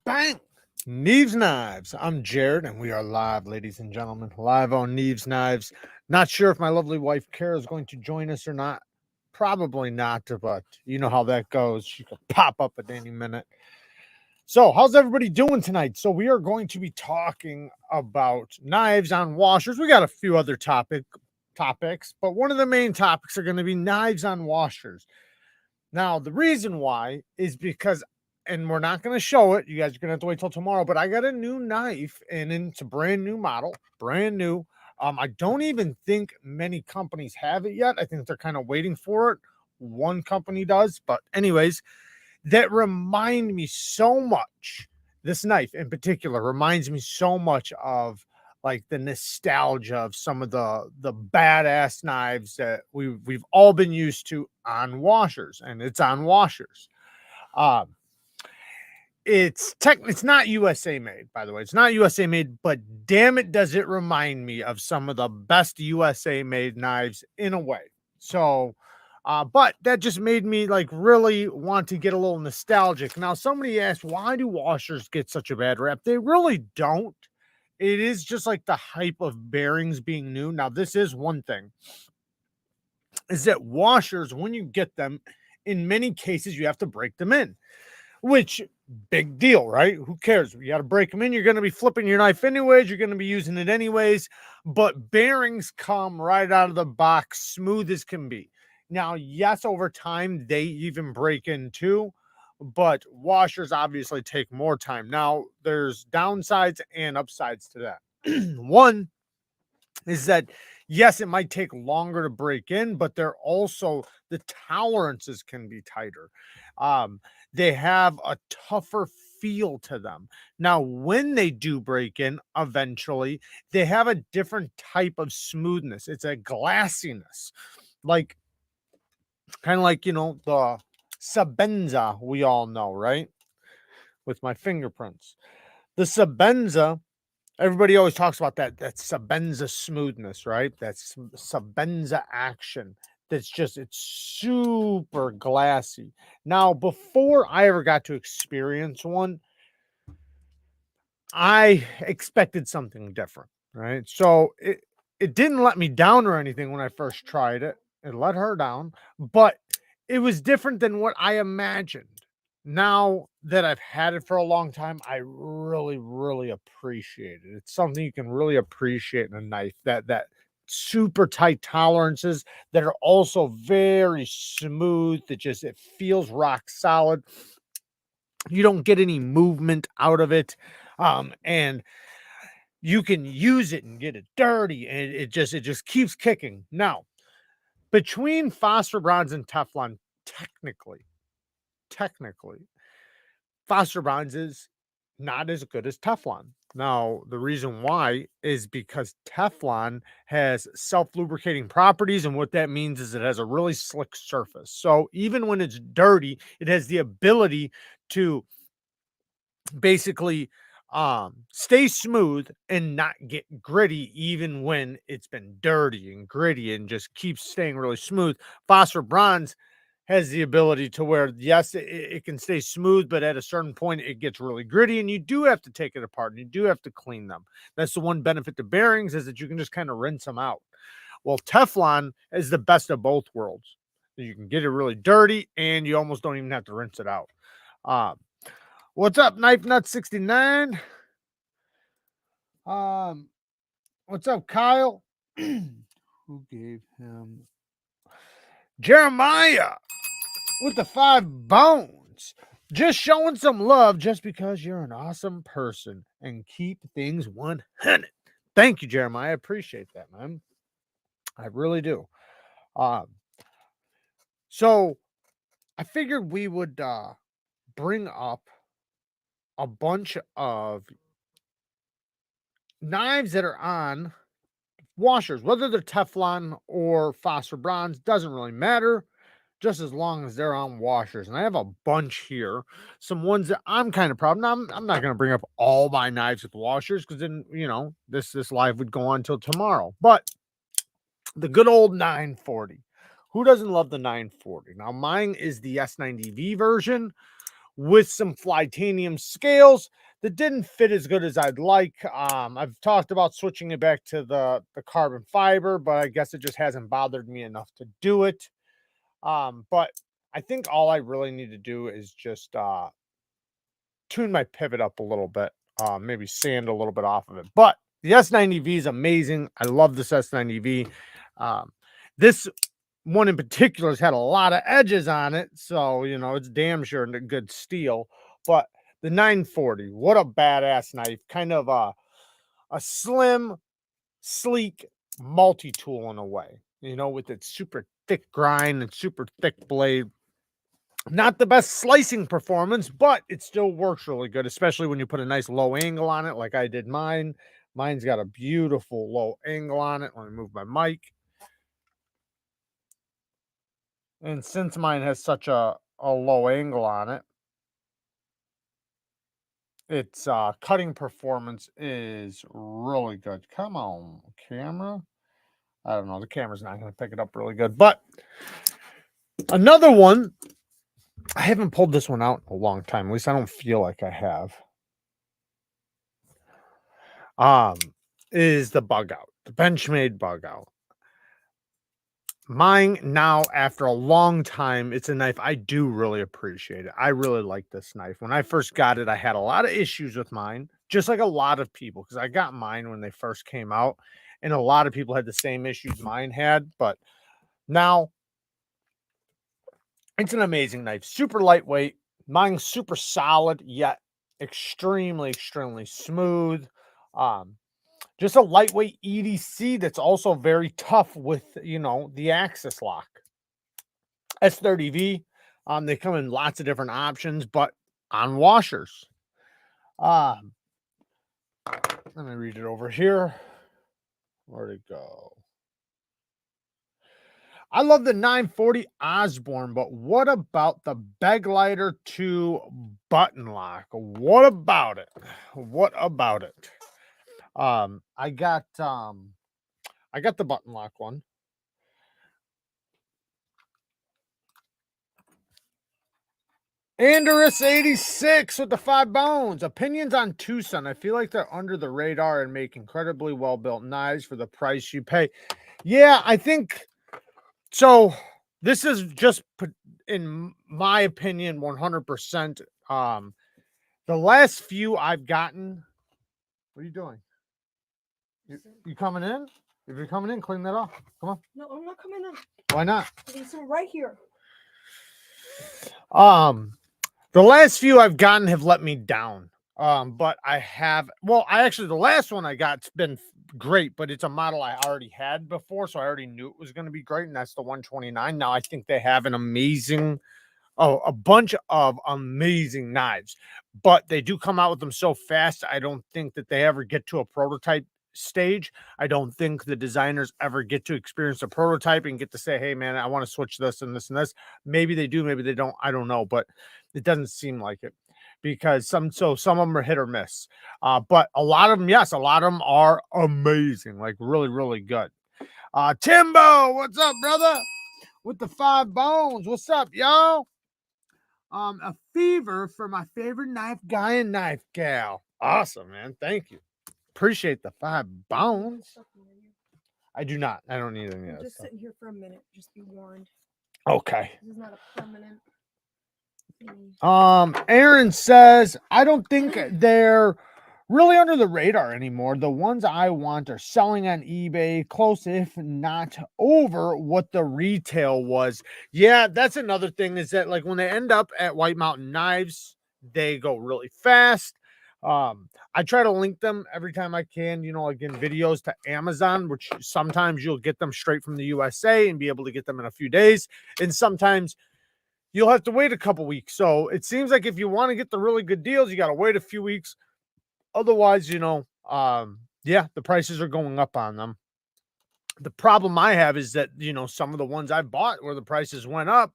Bang! Neeves Knives. I'm Jared, and we are live, ladies and gentlemen, live on Neeves Knives. Not sure if my lovely wife Kara is going to join us or not. Probably not, but you know how that goes. She could pop up at any minute. So, how's everybody doing tonight? So, we are going to be talking about knives on washers. We got a few other topics, but one of the main topics are going to be knives on washers. Now, the reason why is because, and we're not going to show it. You guys are going to have to wait till tomorrow, but I got a new knife and it's a brand new model, brand new. I don't even think many companies have it yet. I think they're kind of waiting for it. One company does, but anyways, that remind me so much. This knife in particular reminds me so much of like the nostalgia of some of the badass knives that we've all been used to on washers, and it's on washers. Um, it's not USA made, by the way. It's not USA made, but damn it, does it remind me of some of the best USA made knives in a way. So, but that just made me like really want to get a little nostalgic. Now, somebody asked, why do washers get such a bad rap? They really don't. It is just like the hype of bearings being new. Now, this is one thing, is that washers, when you get them, in many cases, you have to break them in, which big deal, right? Who cares? You got to break them in. You're going to be flipping your knife anyways. You're going to be using it anyways. But bearings come right out of the box, smooth as can be. Now, yes, over time, they even break in too, but washers obviously take more time. Now, there's downsides and upsides to that. One is that, yes, it might take longer to break in, but they're also, the tolerances can be tighter. They have a tougher feel to them. Now, when they do break in, eventually, they have a different type of smoothness. It's a glassiness, like kind of like, you know, the Sabenza we all know, right? With my fingerprints. The Sabenza, everybody always talks about that Sabenza smoothness, right? That's Sabenza action. That's just, it's super glassy. Now, before I ever got to experience one, I expected something different, right? So it didn't let me down or anything when I first tried it. It let her down, but it was different than what I imagined. Now that I've had it for a long time, I really, really appreciate it. It's something you can really appreciate in a knife, that super tight tolerances that are also very smooth. It feels rock solid. You don't get any movement out of it. And you can use it and get it dirty, and it just keeps kicking. Now, between phosphor bronze and Teflon, technically, phosphor bronze is not as good as Teflon. Now, the reason why is because Teflon has self-lubricating properties, and what that means is it has a really slick surface. So even when it's dirty, it has the ability to basically stay smooth and not get gritty even when it's been dirty and gritty, and just keeps staying really smooth. Phosphor bronze has the ability to where, yes, it can stay smooth, but at a certain point it gets really gritty, and you do have to take it apart and you do have to clean them. That's the one benefit to bearings, is that you can just kind of rinse them out. Well, Teflon is the best of both worlds. You can get it really dirty and you almost don't even have to rinse it out. What's up, Knife Nut 69? What's up, Kyle? Who gave him Jeremiah with the 5 bones? Just showing some love just because you're an awesome person, and keep things 100. Thank you, Jeremiah. I appreciate that, man. I really do. So I figured we would bring up a bunch of knives that are on washers, whether they're Teflon or phosphor bronze, doesn't really matter, just as long as they're on washers. And I have a bunch here, some ones that I'm kind of proud of. Now, I'm not going to bring up all my knives with washers, because then, you know, this live would go on till tomorrow. But the good old 940. Who doesn't love the 940? Now, mine is the S90V version, with some Flytanium scales that didn't fit as good as I'd like. I've talked about switching it back to the carbon fiber, but I guess it just hasn't bothered me enough to do it. But I think all I really need to do is just tune my pivot up a little bit, maybe sand a little bit off of it. But the S90V is amazing. I love this S90V. This one in particular has had a lot of edges on it, so you know it's damn sure a good steel. But the 940, what a badass knife! Kind of a slim, sleek multi-tool in a way, you know, with its super thick grind and super thick blade. Not the best slicing performance, but it still works really good, especially when you put a nice low angle on it like I did mine. Mine's got a beautiful low angle on it. Let me move my mic. And since mine has such a low angle on it, its cutting performance is really good. Come on, camera. I don't know. The camera's not going to pick it up really good. But another one, I haven't pulled this one out in a long time. At least I don't feel like I have. Is the Bugout, the Benchmade Bugout. Mine now, after a long time, it's a knife I do really appreciate it. I really like this knife. When I first got it, I had a lot of issues with mine, just like a lot of people, because I got mine when they first came out, and a lot of people had the same issues mine had. But now it's an amazing knife, super lightweight. Mine's super solid, yet extremely, extremely smooth. Just a lightweight EDC that's also very tough with, you know, the axis lock. S30V, they come in lots of different options, but on washers. Let me read it over here. Where'd it go? I love the 940 Osborne, but what about the Beglighter 2 button lock? What about it? What about it? I got the button lock one. Andorus 86 with the 5 bones. Opinions on Twosun. I feel like they're under the radar and make incredibly well built knives for the price you pay. Yeah, I think so. This is just, in my opinion, 100%. The last few I've gotten. What are you doing? You coming in? If you're coming in, clean that off. Come on. No, I'm not coming in. Why not? There's some right here. The last few I've gotten have let me down. But I have, well, the last one I got's been great, but it's a model I already had before, so I already knew it was going to be great, and that's the 129. Now I think they have an amazing, a bunch of amazing knives, but they do come out with them so fast. I don't think that they ever get to a prototype stage. I don't think the designers ever get to experience a prototype and get to say, hey man, I want to switch this and this and this. Maybe they do, maybe they don't, I don't know, but it doesn't seem like it, because some of them are hit or miss. But a lot of them, yes, a lot of them are amazing, like really, really good. Timbo, what's up, brother? With the 5 bones. What's up, y'all? A fever for my favorite knife guy and knife gal. Awesome, man. Thank you. Appreciate the 5 bones. I do not. I don't need any of that. Just sitting here for a minute. Just be warned. Okay. This is not a permanent thing. Aaron says, I don't think they're really under the radar anymore. The ones I want are selling on eBay, close if not over what the retail was. Yeah, that's another thing, is that like when they end up at White Mountain Knives, they go really fast. I try to link them every time I can, you know, like in videos to Amazon, which sometimes you'll get them straight from the USA and be able to get them in a few days. And sometimes you'll have to wait a couple weeks. So it seems like if you want to get the really good deals, you got to wait a few weeks. Otherwise, you know, yeah, the prices are going up on them. The problem I have is that, you know, some of the ones I bought where the prices went up,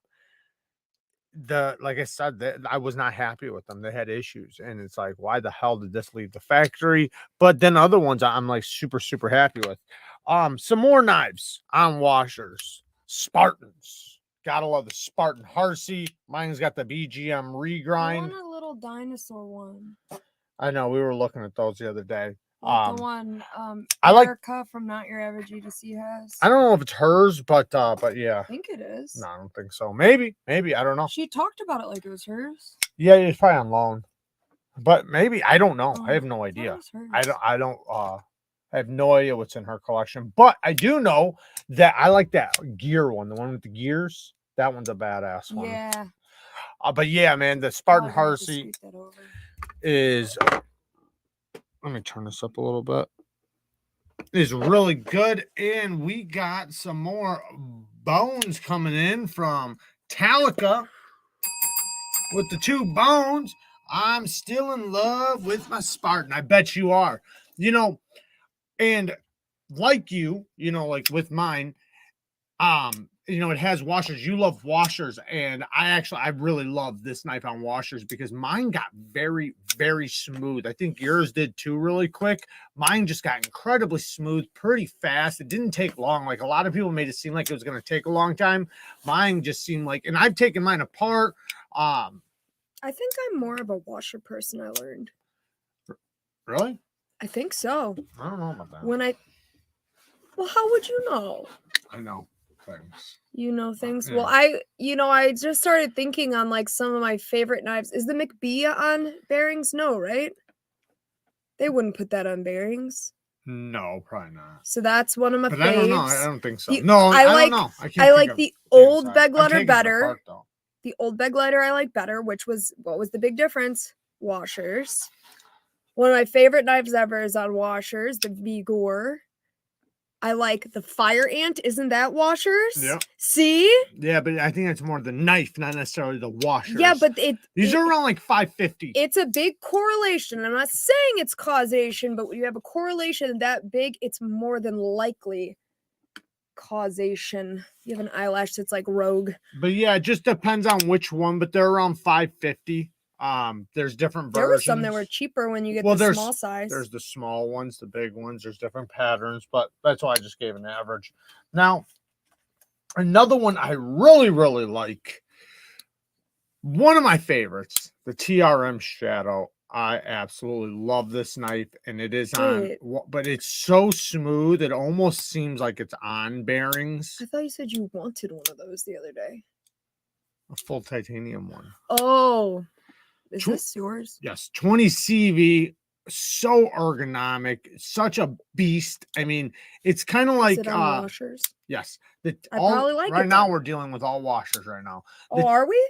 like I said, I was not happy with them. They had issues, and it's like, why the hell did this leave the factory? But then other ones I'm like super, super happy with. Some more knives on washers. Spartans. Gotta love the Spartan Harsey. Mine's got the BGM I regrind. want a little dinosaur one. I know, we were looking at those the other day. Like the one I like- Erica from Not Your Average EDC has. I don't know if it's hers, but yeah. I think it is. No, I don't think so. Maybe, I don't know. She talked about it like it was hers. Yeah, it's probably on loan. But maybe, I don't know. I have no thought it idea. was hers. I have no idea what's in her collection. But I do know that I like that gear one, the one with the gears. That one's a badass one. Yeah. But yeah, man, the Spartan I'll have to Harsey sweep that over. is, let me turn this up a little bit, is really good. And we got some more bones coming in from Talica with the 2 bones. I'm still in love with my Spartan. I bet you are. You know, and like you know, like with mine, you know, it has washers. You love washers, and I really love this knife on washers because mine got very, very smooth. I think yours did too, really quick. Mine just got incredibly smooth, pretty fast. It didn't take long. Like a lot of people made it seem like it was going to take a long time. Mine just seemed like, and I've taken mine apart. I think I'm more of a washer person, I learned. Really? I think so. I don't know about that. Well, how would you know? I know things. You know things. Yeah. Well, I just started thinking on like some of my favorite knives. Is the McBee on bearings? No, right? They wouldn't put that on bearings. No, probably not. So that's one of my But faves. I don't know. I don't think so. The- No, I don't know. I like the old beg letter letter better. The old beg letter I like better, what was the big difference? Washers. One of my favorite knives ever is on washers, the Vigor. I like the Fire Ant. Isn't that washers? Yeah. See? Yeah, but I think it's more the knife, not necessarily the washers. Yeah, but these are around like 550. It's a big correlation. I'm not saying it's causation, but when you have a correlation that big, it's more than likely causation. You have an eyelash that's like rogue. But yeah, it just depends on which one, but they're around 550. There's different versions. There were some that were cheaper when you get the small size. There's the small ones, the big ones. There's different patterns, but that's why I just gave an average. Now, another one I really, really like, one of my favorites, the TRM Shadow. I absolutely love this knife, and it is on, but it's so smooth, it almost seems like it's on bearings. I thought you said you wanted one of those the other day. A full titanium one. Oh, is this yours? Yes, 20 CV, so ergonomic, such a beast. I mean, it's kind of like it on washers. Yes, probably like right it now. then. We're dealing with all washers right now. Oh, are we?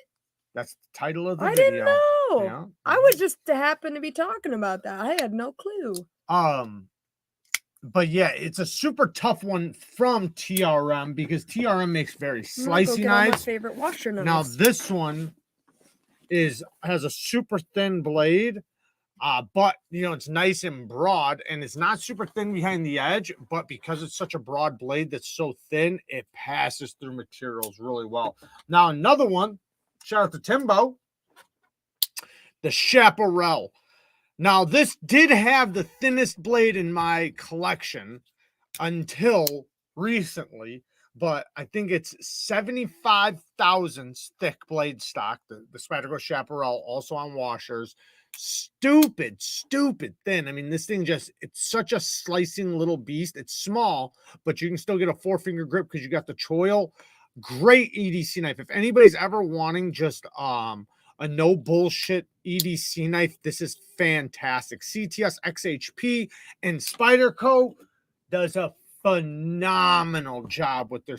That's the title of the I video. didn't know. Yeah. I was just happen to be talking about that. I had no clue. But yeah, it's a super tough one from TRM because TRM makes very slicey knives. My favorite washer knives. Now this one has a super thin blade, but you know, it's nice and broad, and it's not super thin behind the edge, but because it's such a broad blade that's so thin, it passes through materials really well. Now another one, shout out to Timbo, the Chaparral. Now this did have the thinnest blade in my collection until recently, but I think it's 75 thousandths thick blade stock, the Spyderco Chaparral, also on washers. Stupid thin. I mean, this thing it's such a slicing little beast. It's small, but you can still get a 4-finger grip because you got the choil. Great EDC knife. If anybody's ever wanting just a no bullshit EDC knife, this is fantastic. CTS XHP and Spyderco does a phenomenal job with their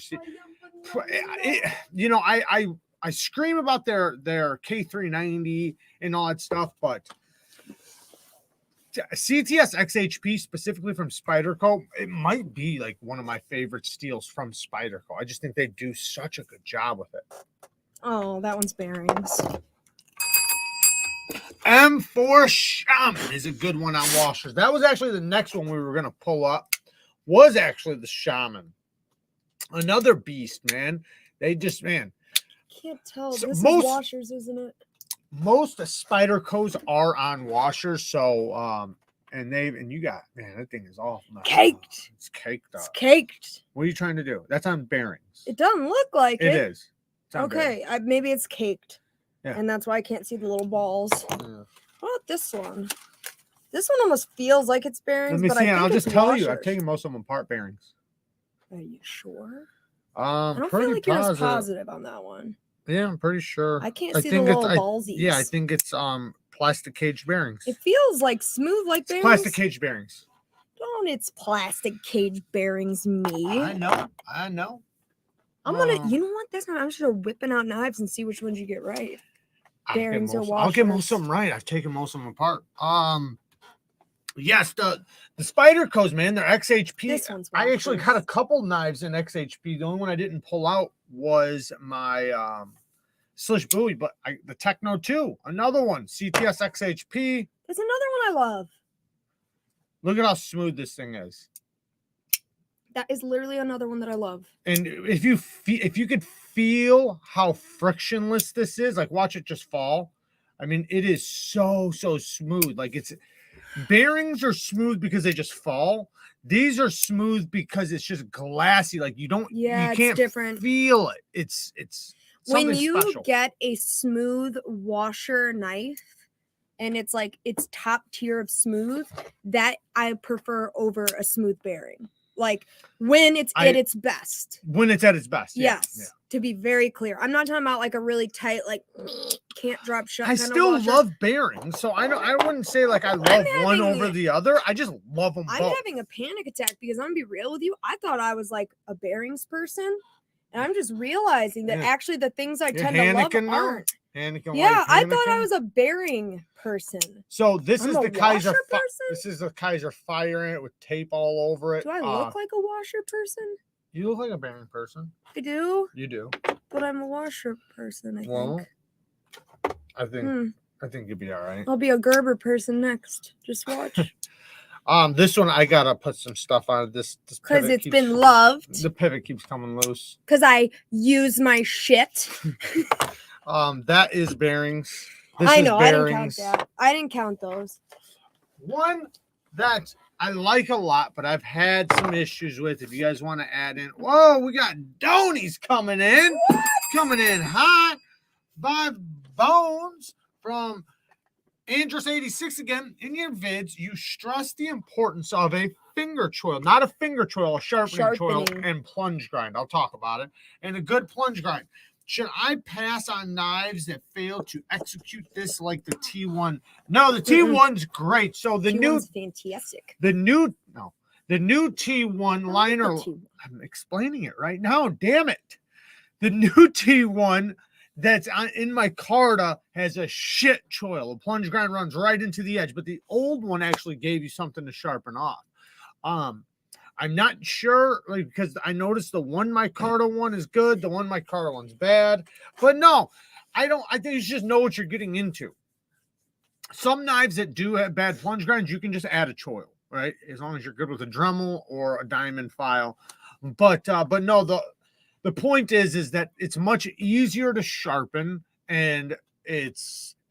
you know, I scream about their K390 and all that stuff, but CTS XHP specifically from Spyderco, it might be like one of my favorite steels from Spyderco. I just think they do such a good job with it. Oh, that one's bearings. M4 Shaman is a good one on washers. That was actually the next one we were going to pull up, was actually the Shaman. Another beast, man. They just, man. Can't tell. So this is washers, isn't it? Most of Spyderco's are on washers, so and you got, man, that thing is off. Caked. It's caked up. It's caked. What are you trying to do? That's on bearings. It doesn't look like it. It is. It's not buried. Okay, maybe it's caked. Yeah. And that's why I can't see the little balls. Yeah. What about this one? This one almost feels like it's bearings, Let me but see, I and think I'll it's just tell you, I've washers. taken most of them apart bearings. Are you sure? I don't Pretty feel like you're as positive. positive on that one. Yeah, I'm pretty sure. I can't see the little ballsies. Yeah, I think it's plastic cage bearings. It feels like smooth like bearings. Plastic cage bearings. Don't it's plastic cage bearings me. I know. I'm gonna, you know what? That's not. I'm just gonna whipping out knives and see which ones you get right. Bearings or I'll get most washers. of them right. I've taken most of them apart. Yes, the Spydercos, man, they're XHP. This one's I actually washers. got a couple knives in XHP. The only one I didn't pull out was my Slish Bowie, but the Techno 2, another one, CTS XHP. There's another one I love. Look at how smooth this thing is. That is literally another one that I love. And if you could feel how frictionless this is, like watch it just fall. I mean, it is so smooth. Like bearings are smooth because they just fall. These are smooth because it's just glassy. Like you can't it's different. Feel it. It's when you special. get a smooth washer knife and it's like it's top tier of smooth, that I prefer over a smooth bearing. Like when it's at its best. When it's at its best. Yes. Yeah. To be very clear. I'm not talking about like a really tight, like can't drop shut. I still love bearings. So I wouldn't say like I love one over the other. I just love them both. I'm having a panic attack because I'm gonna be real with you. I thought I was like a bearings person. And I'm just realizing that actually the things I tend to love aren't. Yeah, I thought I was a bearing person. So this is the Kaiser person? This is the Kaiser Fire in it with tape all over it. Do I look like a washer person? You look like a bearing person. I do. You do. But I'm a washer person, I think. I think you'd be all right. I'll be a Gerber person next. Just watch. This one I gotta put some stuff on it. This because it's been loved. The pivot keeps coming loose. Because I use my shit. That is bearings. I know. I didn't count that. I didn't count those. One that I like a lot, but I've had some issues with. If you guys want to add in, whoa, we got Donies coming in, coming in hot. 5 bones from Andrus 86 again. In your vids, you stress the importance of a finger choil, not a finger choil, a sharpening choil, and plunge grind. I'll talk about it. And a good plunge grind. Should I pass on knives that fail to execute this like the T1? No, the T1's great. So the T1's fantastic. The new T1 liner. I'm explaining it right now. Damn it. The new T1 that's in my Carta has a shit choil. A plunge grind runs right into the edge, but the old one actually gave you something to sharpen off. I'm not sure, like, because I noticed the one my Carta one is good, the one my Carta one's bad. But no, I think you just know what you're getting into. Some knives that do have bad plunge grinds, you can just add a choil, right? As long as you're good with a Dremel or a diamond file. But no, the point is that it's much easier to sharpen and it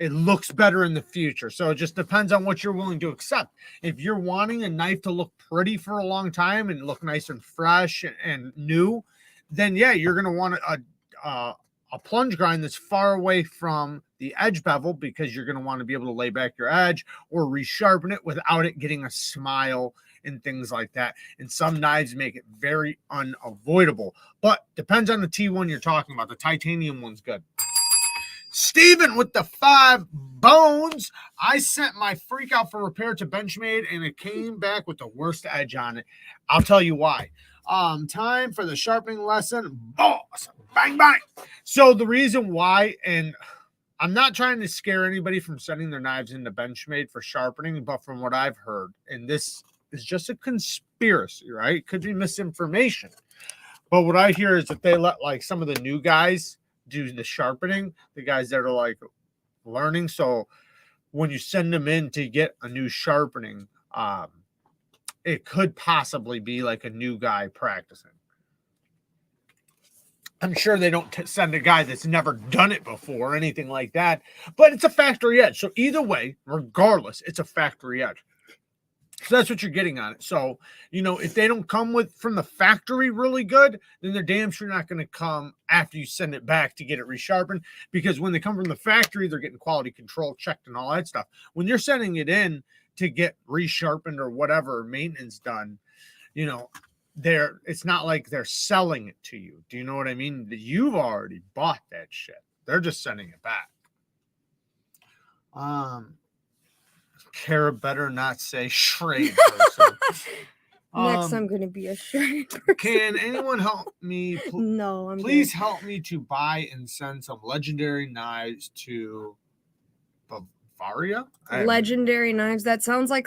looks better in the future. So it just depends on what you're willing to accept. If you're wanting a knife to look pretty for a long time and look nice and fresh and new, then yeah, you're going to want a plunge grind that's far away from the edge bevel, because you're going to want to be able to lay back your edge or resharpen it without it getting a smile and things like that. And some knives make it very unavoidable, but depends on the T1 you're talking about. The titanium one's good. Steven with the 5 bones. I sent my freak out for repair to Benchmade and it came back with the worst edge on it. I'll tell you why. Time for the sharpening lesson. Boss. Bang, bang. So the reason why, and I'm not trying to scare anybody from sending their knives into Benchmade for sharpening, but from what I've heard, and this is just a conspiracy, right? It could be misinformation. But what I hear is that they let like some of the new guys do the sharpening, the guys that are like learning. So when you send them in to get a new sharpening, it could possibly be like a new guy practicing. I'm sure they don't send a guy that's never done it before or anything like that, but it's a factory edge. So either way, regardless, it's a factory edge. So that's what you're getting on it. So, you know, if they don't come with from the factory really good, then they're damn sure not going to come after you send it back to get it resharpened. Because when they come from the factory, they're getting quality control checked and all that stuff. When you're sending it in to get resharpened or whatever maintenance done, you know, it's not like they're selling it to you. Do you know what I mean? You've already bought that shit. They're just sending it back. Kara better not say charade person. Next, I'm going to be a charade person. Can anyone help me? No, please help me to buy and send some legendary knives to Bavaria. Legendary knives. That sounds like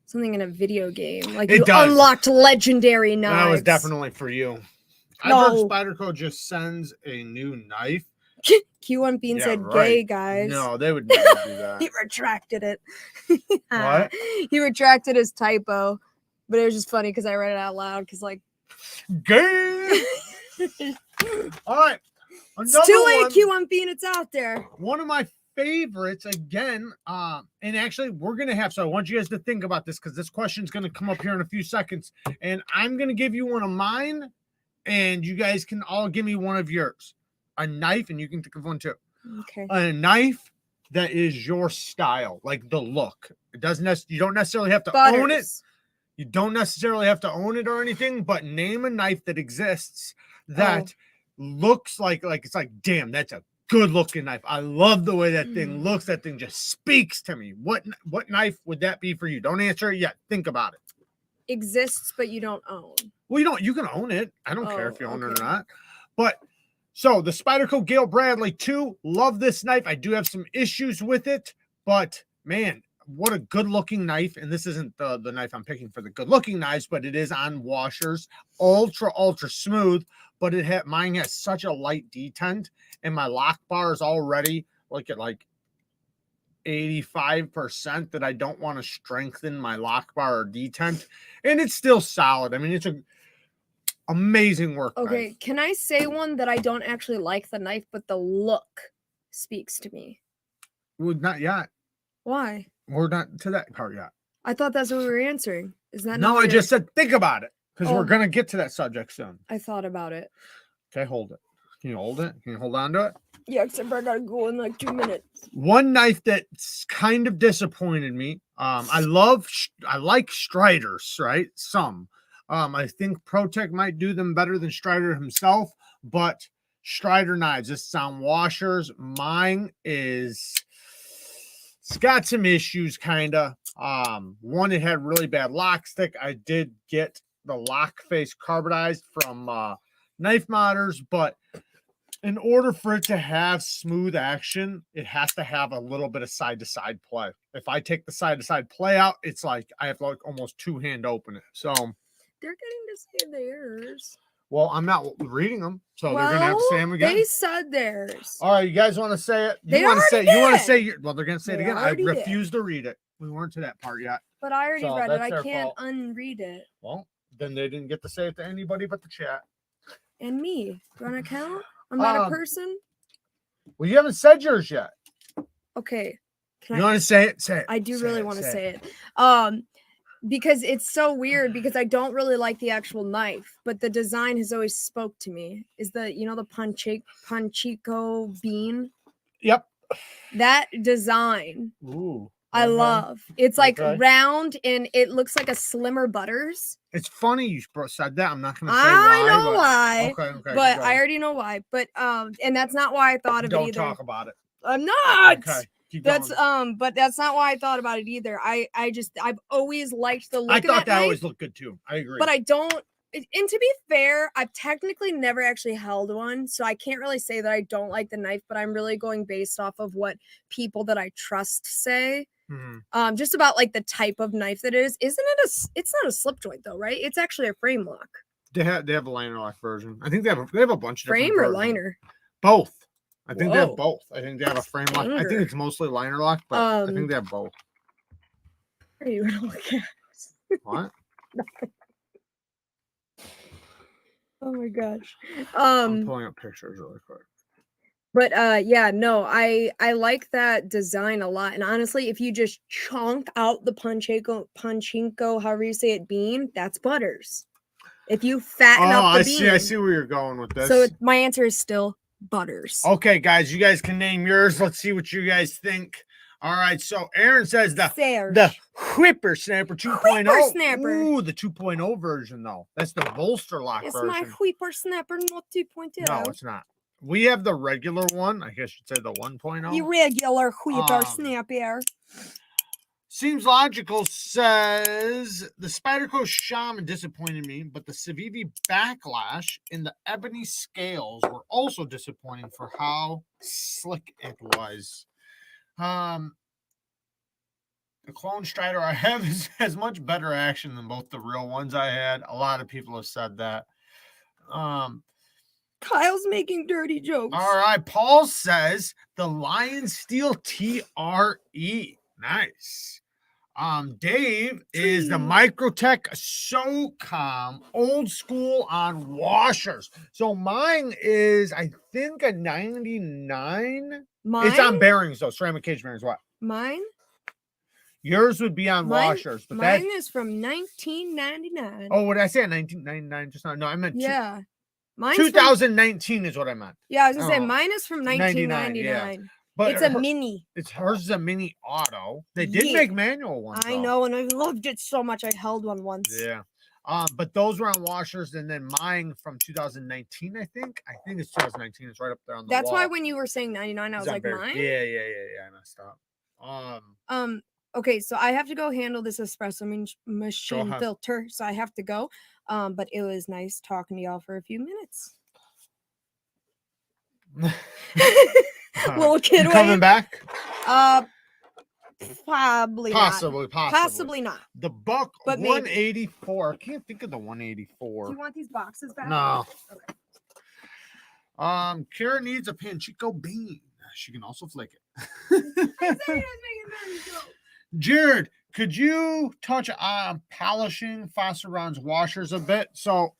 something in a video game. Like It you does. Unlocked legendary knives. That was definitely for you. No. I've heard Spyderco just sends a new knife. Q1 Bean said right. gay, guys. No, they would never do that. He retracted it. What? He retracted his typo. But it was just funny because I read it out loud because, like, gay. All right. It's too late, Q1 Bean. It's out there. One of my favorites again, and actually we're gonna have, so I want you guys to think about this because this question's gonna come up here in a few seconds, and I'm gonna give you one of mine, and you guys can all give me one of yours. A knife, and you can think of one too. Okay. A knife that is your style, like the look. It doesn't you don't necessarily have to own it. You don't necessarily have to own it or anything, but name a knife that exists that looks like it's like, damn, that's a good looking knife. I love the way that thing looks. That thing just speaks to me. What knife would that be for you? Don't answer it yet. Think about it. Exists, but you don't own. Well, you can own it. I don't care if you own it or not. But so the Spyderco Gale Bradley 2, love this knife. I do have some issues with it, but man, what a good looking knife. And this isn't the knife I'm picking for the good looking knives, but it is on washers, ultra smooth. But mine has such a light detent, and my lock bar is already like at like 85% that I don't want to strengthen my lock bar or detent, and it's still solid. I mean, it's a amazing work. Okay, knife. Can I say one that I don't actually like the knife, but the look speaks to me? Well, not yet. Why? We're not to that part yet. I thought that's what we were answering. Is that no? I just said think about it because we're gonna get to that subject soon. I thought about it. Okay, hold it. Can you hold it? Can you hold on to it? Yeah, except I gotta go in like 2 minutes. One knife that's kind of disappointed me. I like Striders, right? Some. I think ProTech might do them better than Strider himself, but Strider knives, this is on washers. Mine it's got some issues, kind of. One, it had really bad lock stick. I did get the lock face carbonized from Knife Modders, but in order for it to have smooth action, it has to have a little bit of side-to-side play. If I take the side-to-side play out, it's like I have to like almost two-hand open it. So they're getting to say theirs. Well, I'm not reading them, so they're gonna have to say them again. They said theirs. All right, you guys want to say it? You want to say well, they're gonna say it again. I refuse to read it. We weren't to that part yet. But I already read it. I can't unread it. Well, then they didn't get to say it to anybody but the chat. And me. Do you want to count? I'm not a person. Well, you haven't said yours yet. Okay. You want to say it? Say it. I do really want to say it. Because it's so weird because I don't really like the actual knife, but the design has always spoke to me. Is the Panchico bean? Yep. That design. Ooh. I love. It's like round and it looks like a slimmer Butters. It's funny you said that. I'm not gonna say I know why. Okay. But I already know why. But and that's not why I thought of it either. Don't talk about it. I'm not. Okay. That's but that's not why I thought about it either. I've always liked the look of that. I thought that knife, always looked good too. I agree. But I don't. And to be fair, I've technically never actually held one, so I can't really say that I don't like the knife. But I'm really going based off of what people that I trust say. Mm-hmm. Just about like the type of knife that it is. Isn't it it's not a slip joint though, right? It's actually a frame lock. They have a liner lock version. I think they have a bunch of frame or liner. Both. I think they have both. I think they have a frame lock. I think it's mostly liner lock, but I think they have both. What are you gonna look at? What? Oh my gosh. I'm pulling up pictures really quick. But yeah, no, I like that design a lot. And honestly, if you just chunk out the punchinko, however you say it, bean, that's butters. If you fatten up the bean. I see where you're going with this. So my answer is still butters. Okay, guys, you guys can name yours. Let's see what you guys think. All right, so Aaron says the whippersnapper 2.0. Whippersnapper. Ooh, the 2.0 version though. That's the bolster lock It's version. my whippersnapper, not 2.0. No, it's not. We have the regular one. I guess you'd say the 1.0. The regular whippersnapper. Seems logical, says the Spyderco Shaman disappointed me, but the Civivi backlash in the ebony scales were also disappointing for how slick it was. The clone Strider I have has much better action than both the real ones I had. A lot of people have said that. Kyle's making dirty jokes. All right, Paul says the Lion Steel TRE. Nice. Dave is the Microtech SoCom old school on washers. So mine is, I think, a 99. Mine? It's on bearings though. Ceramic cage bearings. What? Mine? Yours would be on washers. But mine is from 1999. Oh, what did I say? 1999 just now? No, I meant yeah. Mine's 2019 is what I meant. Yeah, I was gonna say mine is from 1999. Yeah. But it's a mini. Hers is a mini auto. They did make manual ones. I know, and I loved it so much. I held one once. Yeah. But those were on washers, and then mine from 2019, I think. I think it's 2019. It's right up there on the That's wall. why when you were saying 99, I was like, mine? Yeah. I messed up. Okay, so I have to go handle this espresso machine filter, so I have to go. But it was nice talking to y'all for a few minutes. Little kid coming back? Possibly not. The buck, but 184. I can't think of the 184. Do you want these boxes back? No. Okay. Kara needs a Panchico bean. She can also flake it. I said he was making jokes. Jared, could you touch on polishing Fosseron's washers a bit? So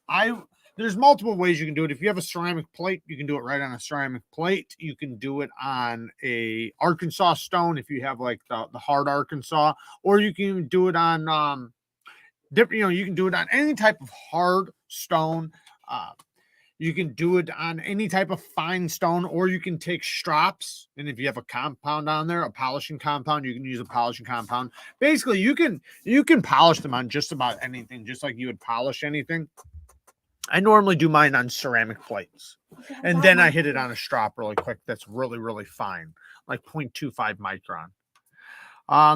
there's multiple ways you can do it. If you have a ceramic plate, you can do it right on a ceramic plate. You can do it on a Arkansas stone if you have like the hard Arkansas, or you can do it on different. You can do it on any type of hard stone. You can do it on any type of fine stone, or you can take strops. And if you have a compound on there, a polishing compound, you can use a polishing compound. Basically, you can polish them on just about anything, just like you would polish anything. I normally do mine on ceramic plates, and then I hit it on a strop really quick. That's really, really fine, like 0.25 micron.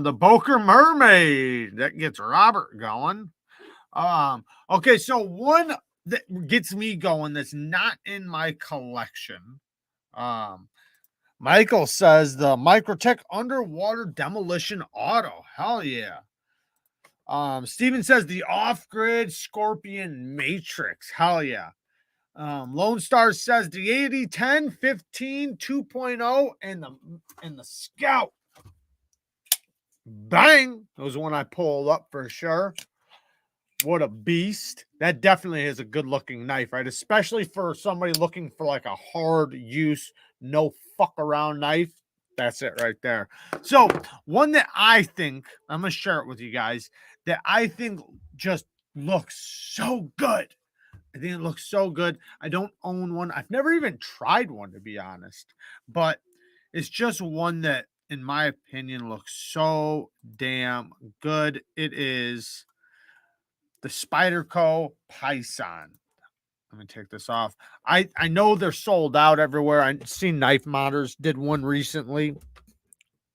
The Boker Mermaid, that gets Robert going. Okay, so one that gets me going that's not in my collection. Michael says the Microtech Underwater Demolition Auto. Hell yeah. Steven says the Off-Grid Scorpion Matrix. Hell yeah. Lone Star says the 80, 10, 15, 2.0, and the Scout. Bang! That was one I pulled up for sure. What a beast. That definitely is a good looking knife, right? Especially for somebody looking for like a hard use, no fuck around knife. That's it right there. So one that I think, I'm going to share it with you guys, that I think just looks so good. I think it looks so good. I don't own one. I've never even tried one, to be honest. But it's just one that, in my opinion, looks so damn good. It is the Spyderco Python. Let me take this off. I know they're sold out everywhere. I've seen Knife Modders did one recently.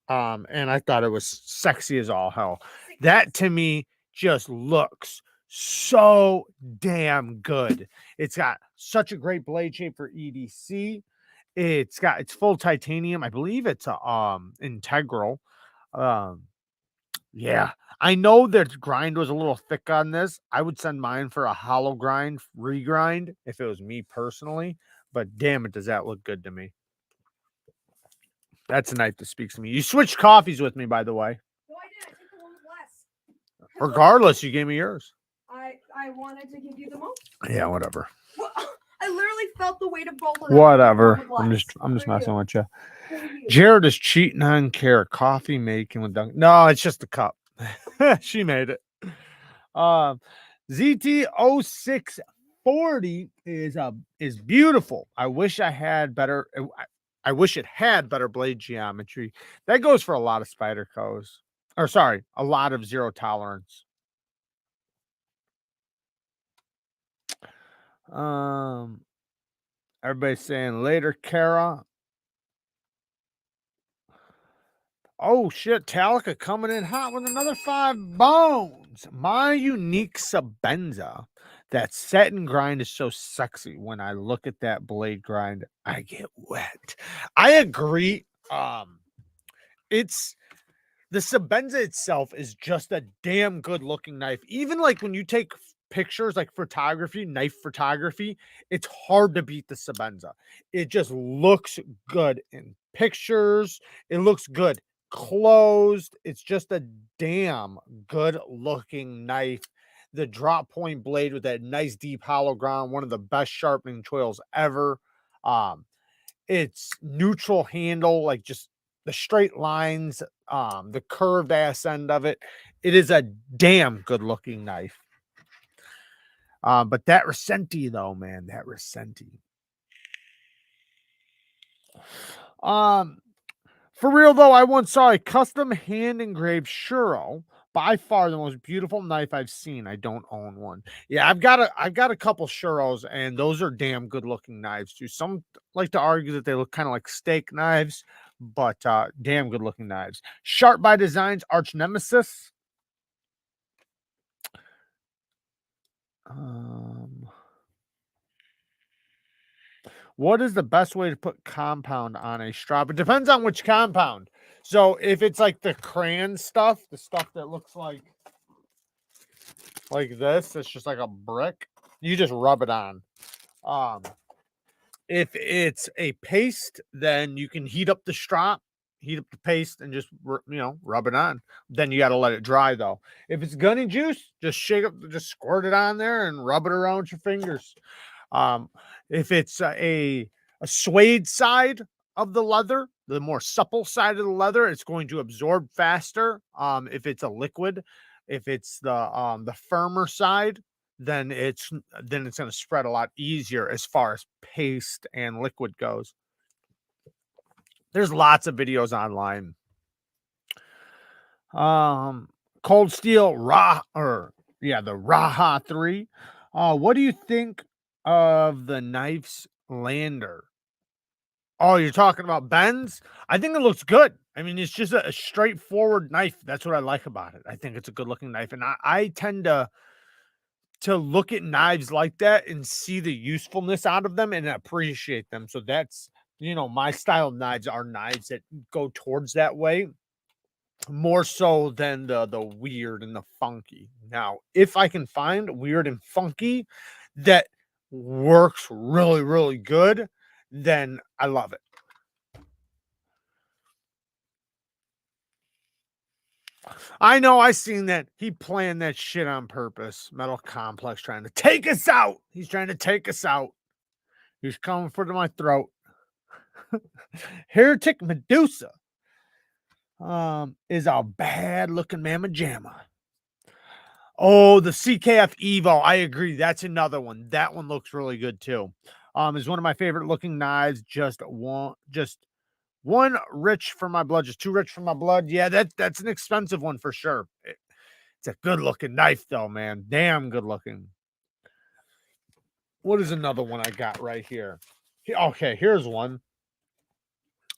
And I thought it was sexy as all hell. That to me just looks so damn good. It's got such a great blade shape for EDC. It's full titanium. I believe it's integral. Yeah. I know that grind was a little thick on this. I would send mine for a hollow grind, regrind, if it was me personally. But damn it, does that look good to me. That's a knife that speaks to me. You switched coffees with me, by the way. No, I did. I took the one with less. Regardless, you gave me yours. I wanted to give you the most. Yeah, whatever. Well, I literally felt the weight of both of them. Whatever. I'm just messing with you. Jared is cheating on Kara. Coffee making with Dunkin'. No, it's just a cup. She made it. ZT0640 is beautiful. I wish I had better. I wish it had better blade geometry. That goes for a lot of Spydercos. Or sorry, a lot of zero tolerance. Everybody's saying later, Kara. Oh shit, Talica coming in hot with another 5 bones. My unique Sabenza. That set and grind is so sexy. When I look at that blade grind, I get wet. I agree. It's the Sabenza itself is just a damn good looking knife. Even like when you take pictures, like photography, knife photography, it's hard to beat the Sabenza. It just looks good in pictures. It looks good closed. It's just a damn good looking knife. The drop point blade with that nice deep hollow ground, one of the best sharpening tools ever. It's neutral handle, like just the straight lines, the curved ass end of it. It is a damn good looking knife. But that Recenti though, man, that Recenti. For real though, I once saw a custom hand engraved Shuro. By far the most beautiful knife I've seen. I don't own one. Yeah, I've got a couple Shuros, and those are damn good looking knives too. Some like to argue that they look kind of like steak knives, but damn good looking knives. Sharp by Design's arch nemesis. What is the best way to put compound on a strap? It depends on which compound. So if it's like the crayon stuff, the stuff that looks like this, it's just like a brick, you just rub it on. If it's a paste, then you can heat up the strap, heat up the paste, and just rub it on. Then you got to let it dry though. If it's gunny juice, just shake up, just squirt it on there and rub it around with your fingers. If it's a suede side of the leather, the more supple side of the leather, it's going to absorb faster. If it's a liquid, if it's the firmer side, then it's going to spread a lot easier as far as paste and liquid goes. There's lots of videos online. Cold Steel the Raha 3. What do you think of the knife's lander? Oh, you're talking about Ben's? I think it looks good. I mean, it's just a straightforward knife. That's what I like about it. I think it's a good looking knife. And I tend to look at knives like that and see the usefulness out of them and appreciate them. So that's, my style of knives are knives that go towards that way more so than the weird and the funky. Now, if I can find weird and funky that works really, really good, then I love it. I know, I seen that. He planned that shit on purpose. Metal Complex trying to take us out. He's trying to take us out. He's coming for my throat. Heretic Medusa is a bad looking mamma jamma. Oh, the CKF Evo. I agree. That's another one. That one looks really good too. Is one of my favorite looking knives. Just one rich for my blood, just too rich for my blood. Yeah, that's an expensive one for sure. It's a good looking knife though, man. Damn good looking. What is another one I got right here? Okay, here's one.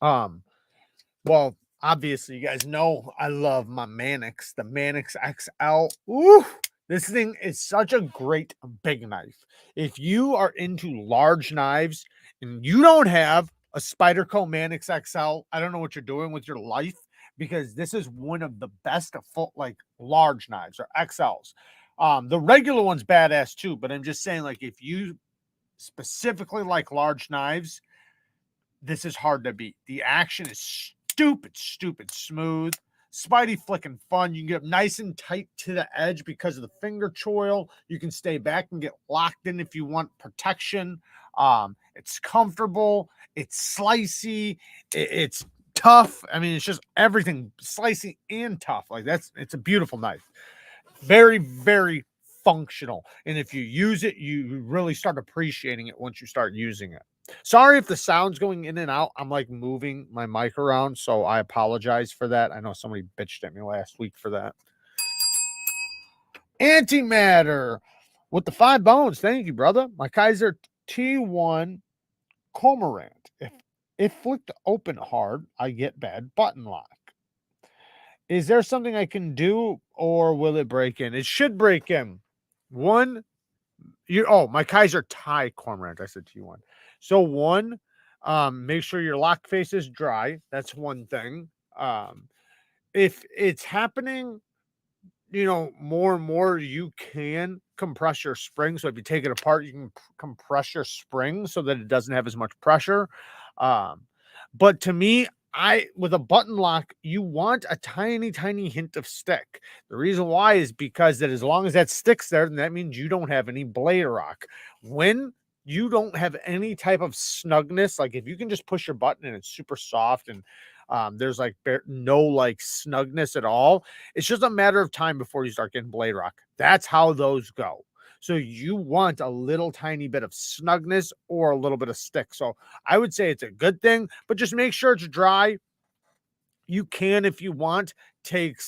Well, obviously you guys know I love my Manix, the Manix XL. Ooh, this thing is such a great big knife. If you are into large knives and you don't have a Spyderco Manix XL, I don't know what you're doing with your life, because this is one of the best large knives or XLs. The regular one's badass too, but I'm just saying, like, if you specifically like large knives, this is hard to beat. The action is stupid smooth. Spidey flicking fun. You can get nice and tight to the edge because of the finger choil. You can stay back and get locked in if you want protection. It's comfortable, it's slicey, it's tough. I mean, it's just everything slicey and tough. Like it's a beautiful knife. Very, very functional. And if you use it, you really start appreciating it once you start using it. Sorry if the sound's going in and out. I'm like moving my mic around, so I apologize for that. I know somebody bitched at me last week for that. Antimatter with the 5 bones. Thank you, brother. My Kaiser T1 Cormorant. If flicked open hard, I get bad button lock. Is there something I can do, or will it break in? It should break in. One, my Kaiser Tie Cormorant. I said T1. So one, make sure your lock face is dry. That's one thing. If it's happening, more and more, you can compress your spring. So if you take it apart, you can compress your spring so that it doesn't have as much pressure. But to me, with a button lock, you want a tiny, tiny hint of stick. The reason why is because that as long as that sticks there, then that means you don't have any blade rock. When you don't have any type of snugness, like if you can just push your button and it's super soft and there's like no like snugness at all, it's just a matter of time before you start getting blade rock. That's how those go. So you want a little tiny bit of snugness or a little bit of stick. So I would say it's a good thing, but just make sure it's dry. You can, if you want, take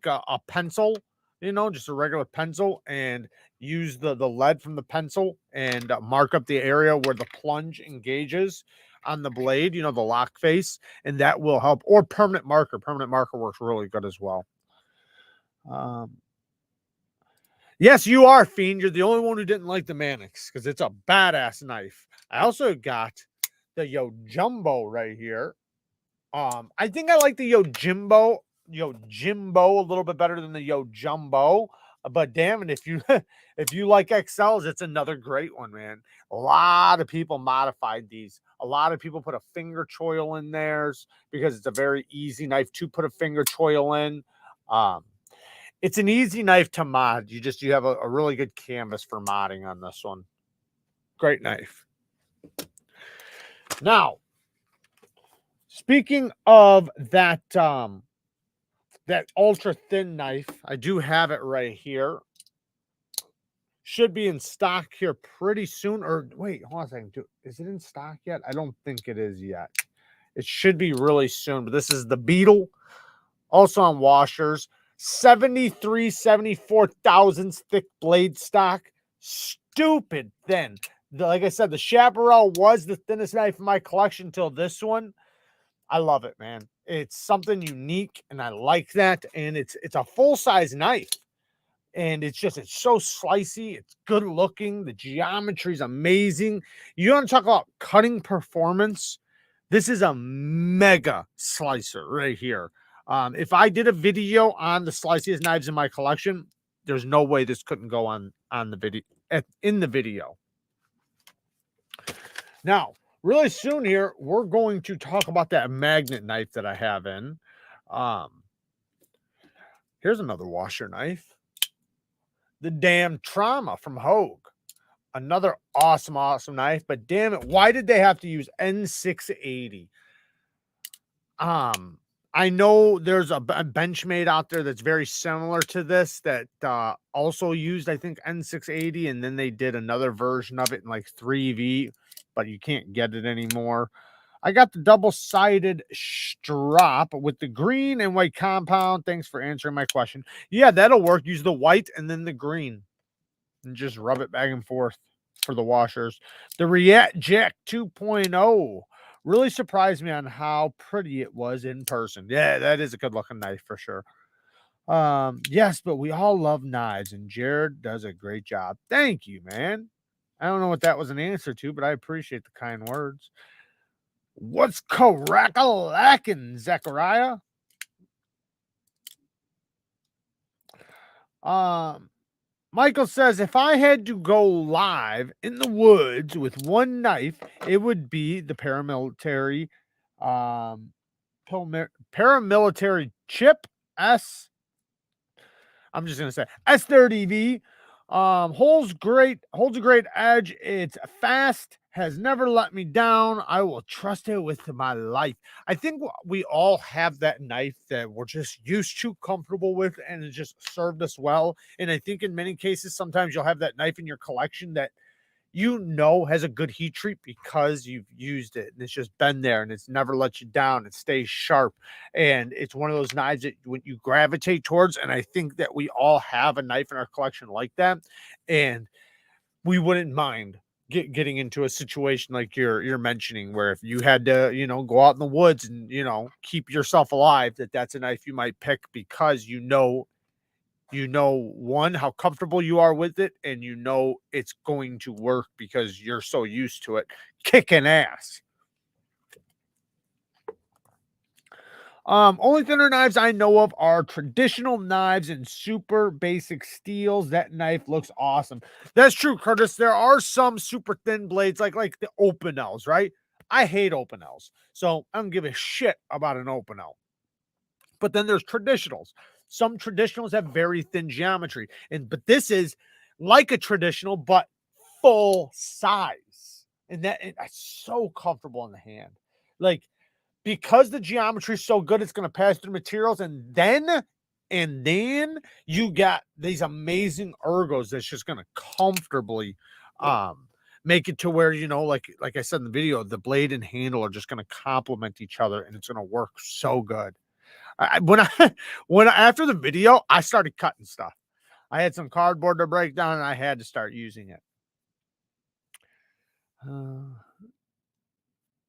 a pencil, just a regular pencil, and use the lead from the pencil and mark up the area where the plunge engages on the blade, the lock face, and that will help. Or permanent marker. Permanent marker works really good as well. Yes, you are, Fiend. You're the only one who didn't like the Mannix because it's a badass knife. I also got the Yojimbo right here. I think I like the Yojimbo a little bit better than the Yojimbo. But damn it, if you if you like XLs, it's another great one, man. A lot of people modified these. A lot of people put a finger choil in theirs because it's a very easy knife to put a finger choil in. It's an easy knife to mod. You have a really good canvas for modding on this one. Great knife. Now, speaking of that that ultra thin knife, I do have it right here. Should be in stock here pretty soon. Or wait, hold on a second. Is it in stock yet? I don't think it is yet. It should be really soon. But this is the Beetle, also on washers. 74 thousandths thick blade stock. Stupid thin. Like I said, the Chaparral was the thinnest knife in my collection until this one. I love it, man. It's something unique, and I like that. And it's a full-size knife. And it's so slicey. It's good looking. The geometry is amazing. You want to talk about cutting performance? This is a mega slicer right here. If I did a video on the sliciest knives in my collection, there's no way this couldn't go on the video in the video. Now, really soon here, we're going to talk about that magnet knife that I have in. Here's another washer knife. The damn Trauma from Hogue. Another awesome, awesome knife. But damn it, why did they have to use N680? I know there's a Benchmade out there that's very similar to this that also used, I think, N680, and then they did another version of it in like 3V, but you can't get it anymore. I got the double-sided strap with the green and white compound. Thanks for answering my question. Yeah, that'll work. Use the white and then the green and just rub it back and forth for the washers. The React Jack 2.0 really surprised me on how pretty it was in person. Yeah, that is a good looking knife for sure. Yes, but we all love knives, and Jared does a great job. Thank you, man. I don't know what that was an answer to, but I appreciate the kind words. What's crack-a-lackin', Zechariah? Michael says, if I had to go live in the woods with one knife, it would be the paramilitary chip S. I'm just going to say S30V. Holds a great edge. It's fast, has never let me down. I will trust it with my life. I think we all have that knife that we're just used to, comfortable with, and it just served us well. And I think in many cases, sometimes you'll have that knife in your collection that has a good heat treat because you've used it and it's just been there and it's never let you down. It stays sharp. And it's one of those knives that when you gravitate towards, and I think that we all have a knife in our collection like that. And we wouldn't mind getting into a situation like you're mentioning, where if you had to, go out in the woods and, keep yourself alive, that's a knife you might pick because one, how comfortable you are with it, and it's going to work because you're so used to it kicking ass. Only thinner knives I know of are traditional knives and super basic steels. That knife looks awesome. That's true, Curtis. There are some super thin blades like the open L's, right? I hate open L's, so I don't give a shit about an open L. But then there's traditionals. Some traditionals have very thin geometry, but this is like a traditional but full size, and that's so comfortable in the hand. Like, because the geometry is so good, it's going to pass through materials, and then you got these amazing ergos that's just going to comfortably make it to where, like I said in the video, the blade and handle are just going to complement each other, and it's going to work so good. After the video, I started cutting stuff. I had some cardboard to break down, and I had to start using it.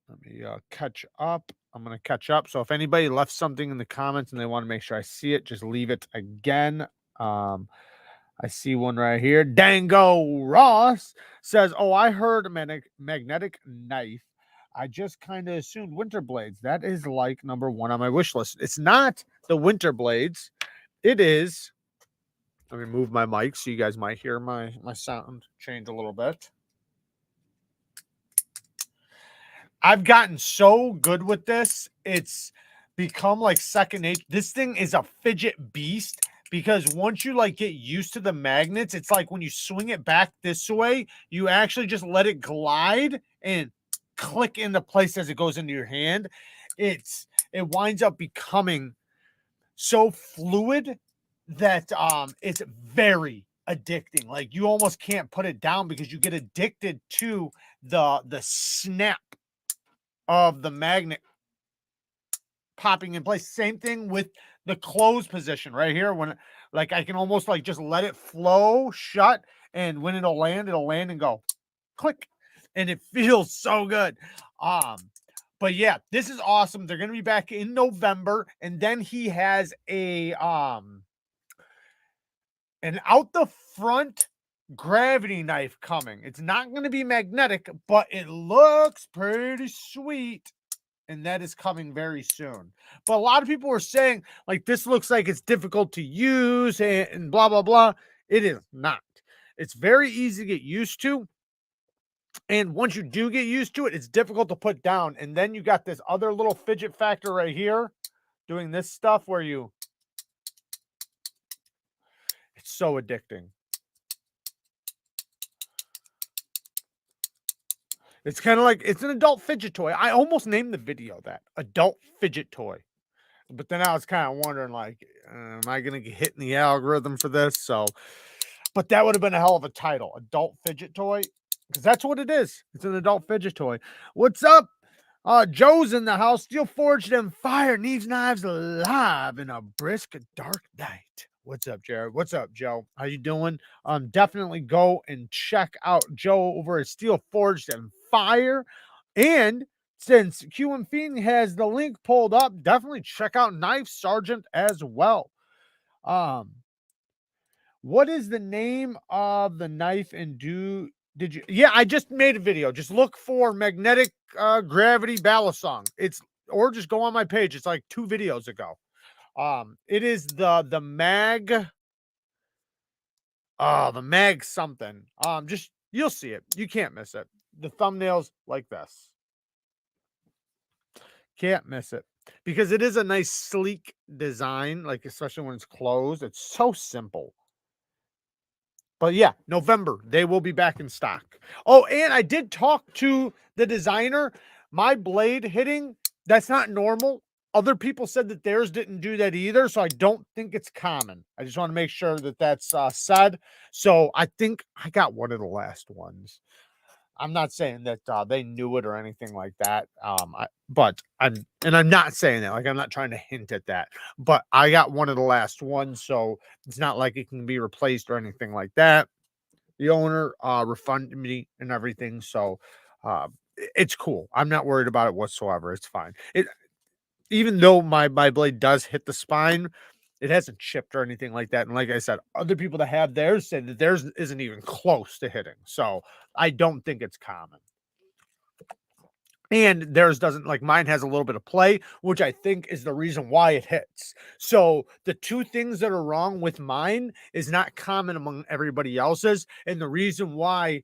Let me catch up. I'm going to catch up. So if anybody left something in the comments and they want to make sure I see it, just leave it again. I see one right here. Dango Ross says, "Oh, I heard magnetic knife. I just kind of assumed winter blades. That is like number one on my wish list. It's not the winter blades. It is." Let me move my mic so you guys might hear my sound change a little bit. I've gotten so good with this. It's become like second nature. This thing is a fidget beast because once you get used to the magnets, it's like when you swing it back this way, you actually just let it glide and click into place as it goes into your hand. It winds up becoming so fluid that it's very addicting. Like, you almost can't put it down because you get addicted to the snap of the magnet popping in place. Same thing with the close position right here. When I can almost just let it flow shut, and when it'll land and go click, and it feels so good. But yeah, this is awesome. They're going to be back in November, and then he has an out the front gravity knife coming. It's not going to be magnetic, but it looks pretty sweet, and that is coming very soon. But a lot of people were saying this looks like it's difficult to use and blah blah blah. It is not. It's very easy to get used to, and once you do get used to it, it's difficult to put down. And then you got this other little fidget factor right here doing this stuff where it's so addicting. It's kind of like, it's an adult fidget toy. I almost named the video that, adult fidget toy. But then I was kind of wondering, am I going to get hit in the algorithm for this? So, but that would have been a hell of a title, adult fidget toy, because that's what it is. It's an adult fidget toy. What's up? Joe's in the house. Steel forged and fire. Neeves knives alive in a brisk dark night. What's up, Jared? What's up, Joe? How you doing? Definitely go and check out Joe over at Steel Forged and Fire. And since Q and Fiend has the link pulled up, definitely check out Knife Sergeant as well. What is the name of the knife and did you? Yeah, I just made a video. Just look for magnetic gravity ballast song. Or just go on my page. It's like 2 videos ago. It is the mag. The mag something. Just, you'll see it. You can't miss it. The thumbnails like this. Can't miss it because it is a nice sleek design. Especially when it's closed, it's so simple. But yeah, November, they will be back in stock. Oh, and I did talk to the designer. My blade hitting, that's not normal. Other people said that theirs didn't do that either, so I don't think it's common. I just want to make sure that that's said. So I think I got one of the last ones. I'm not saying that they knew it or anything like that. I'm not saying that. Like, I'm not trying to hint at that. But I got one of the last ones, so it's not like it can be replaced or anything like that. The owner refunded me and everything, so it's cool. I'm not worried about it whatsoever. It's fine. Even though my blade does hit the spine, it hasn't chipped or anything like that. And like I said, other people that have theirs said that theirs isn't even close to hitting. So I don't think it's common. And theirs doesn't, like mine has a little bit of play, which I think is the reason why it hits. So the two things that are wrong with mine is not common among everybody else's. And the reason why,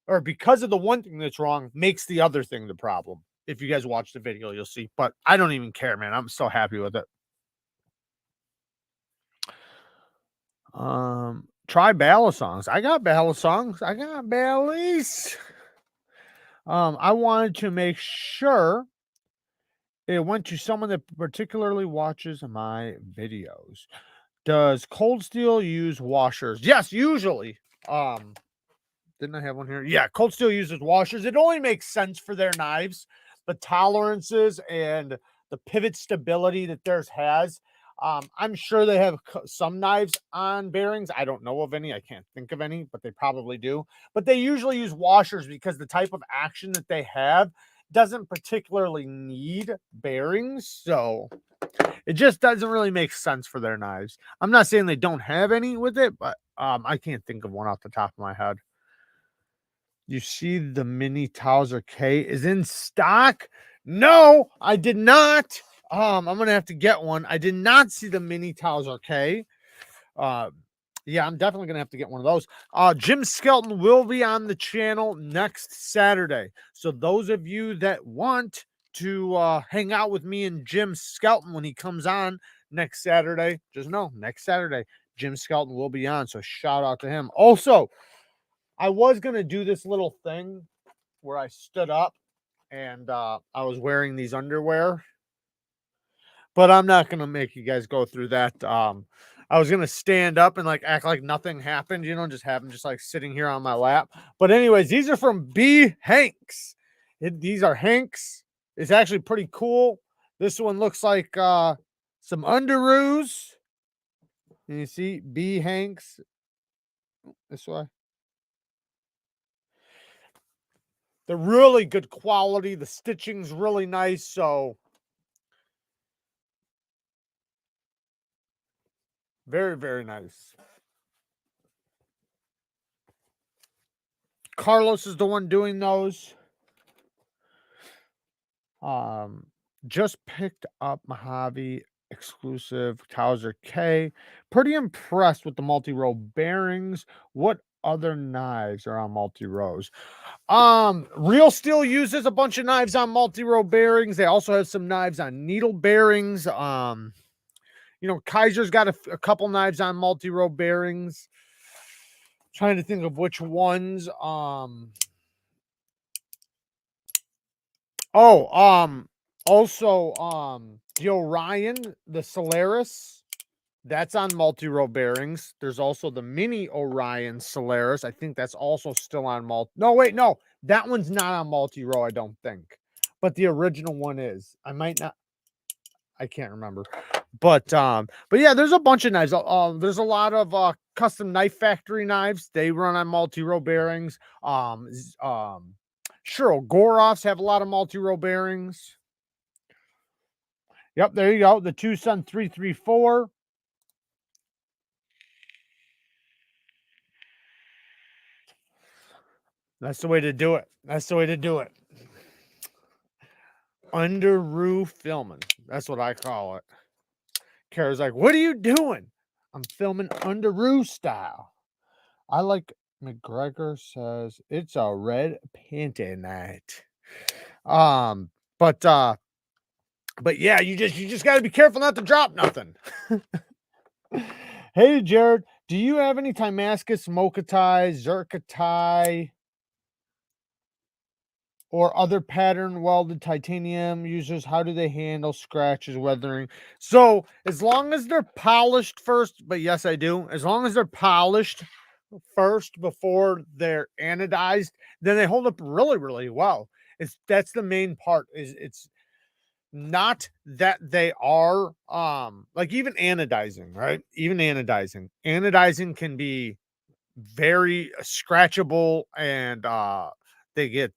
or because of the one thing that's wrong, makes the other thing the problem. If you guys watch the video, you'll see. But I don't even care, man. I'm so happy with it. Try ballad songs. I got ballad songs. I got ballads. I wanted to make sure it went to someone that particularly watches my videos. Does Cold Steel use washers? Yes, usually. Didn't I have one here? Yeah, Cold Steel uses washers. It only makes sense for their knives. The tolerances and the pivot stability that theirs has. I'm sure they have some knives on bearings. I don't know of any. I can't think of any, but they probably do. But they usually use washers because the type of action that they have doesn't particularly need bearings. So it just doesn't really make sense for their knives. I'm not saying they don't have any with it, but I can't think of one off the top of my head. You see the mini Towser K is in stock? No, I did not. I'm gonna have to get one. I did not see the mini Towser K. Yeah, I'm definitely gonna have to get one of those. Jim Skelton will be on the channel next Saturday. So those of you that want to hang out with me and Jim Skelton when he comes on next Saturday, just know next Saturday, Jim Skelton will be on. So shout out to him. Also, I was going to do this little thing where I stood up and I was wearing these underwear, but I'm not going to make you guys go through that. I was going to stand up and like act like nothing happened, you know, just have them just like sitting here on my lap. But anyways, these are from B. Hanks. These are Hanks. It's actually pretty cool. This one looks like some underoos. And you see B. Hanks this way. They're really good quality. The stitching's really nice. So very, very nice. Carlos is the one doing those. Just picked up Mojave exclusive Towser K. Pretty impressed with the multi-row bearings. What other knives are on multi-rows? Real Steel uses a bunch of knives on multi-row bearings. They also have some knives on needle bearings. You know, Kaiser's got a couple knives on multi-row bearings. Trying to think of which ones. Also, the Orion, the Solaris, that's on multi-row bearings. There's also the mini Orion Solaris. I think that's also still on no, wait, no, that one's not on multi-row, I don't think. But the original one is. I can't remember. But yeah, there's a bunch of knives. There's a lot of custom knife factory knives. They run on multi-row bearings. Sure, Goroffs have a lot of multi-row bearings. Yep, there you go. The Twosun 334. That's the way to do it. That's the way to do it. Under roof filming. That's what I call it. Kara's like, what are you doing? I'm filming under roof style. I like McGregor says it's a red panty night. But yeah, you just got to be careful not to drop nothing. Hey Jared, Do you have any Timascus, Mokatai, Zircatai, or other pattern welded titanium users? How do they handle scratches, weathering? So as long as they're polished first, but yes, I do. As long as they're polished first before they're anodized, then they hold up really, really well. That's the main part. It's not that they are like even anodizing, right? Even anodizing can be very scratchable, and they get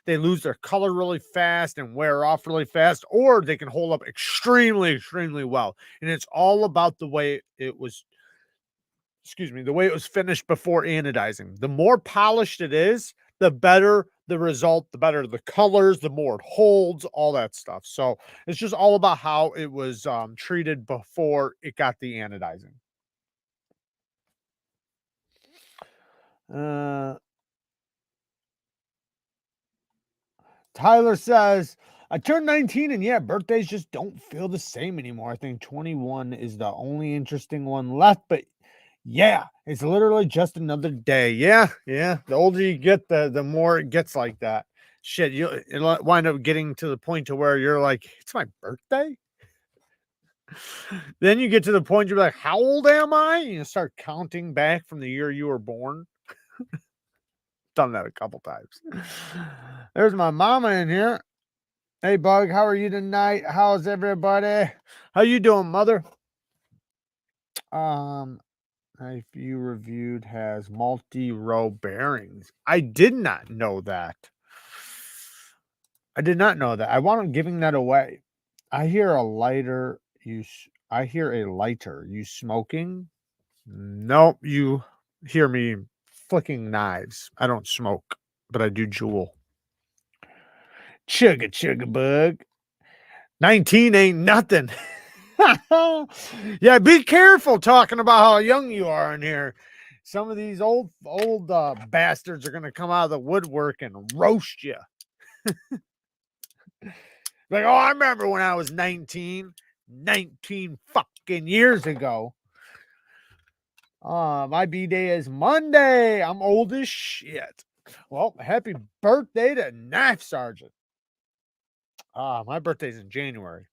they lose their color really fast and wear off really fast, or they can hold up extremely, extremely well. And it's all about the way it was, excuse me, the way it was finished before anodizing. The more polished it is, the better the result, the better the colors, the more it holds, all that stuff. So it's just all about how it was treated before it got the anodizing. Tyler says, I turned 19 and yeah, birthdays just don't feel the same anymore. I think 21 is the only interesting one left, but yeah, it's literally just another day. Yeah. The older you get, the more it gets like that. Shit, it'll wind up getting to the point to where you're like, it's my birthday. Then you get to the point you're like, how old am I? And you start counting back from the year you were born. Done that a couple times. There's my mama in here. Hey, Bug, how are you tonight? How's everybody? How you doing, mother? If you reviewed has multi-row bearings. I did not know that. I did not know that. I want giving that away. I hear a lighter. I hear a lighter. You smoking? Nope. You hear me flicking knives. I don't smoke, but I do jewel. Chugga bug. 19 ain't nothing. Yeah, be careful talking about how young you are in here. Some of these old bastards are gonna come out of the woodwork and roast you. Like, oh, I remember when I was 19 fucking years ago. My B-day is Monday. I'm old as shit. Well, happy birthday to Knife Sergeant. My birthday's in January.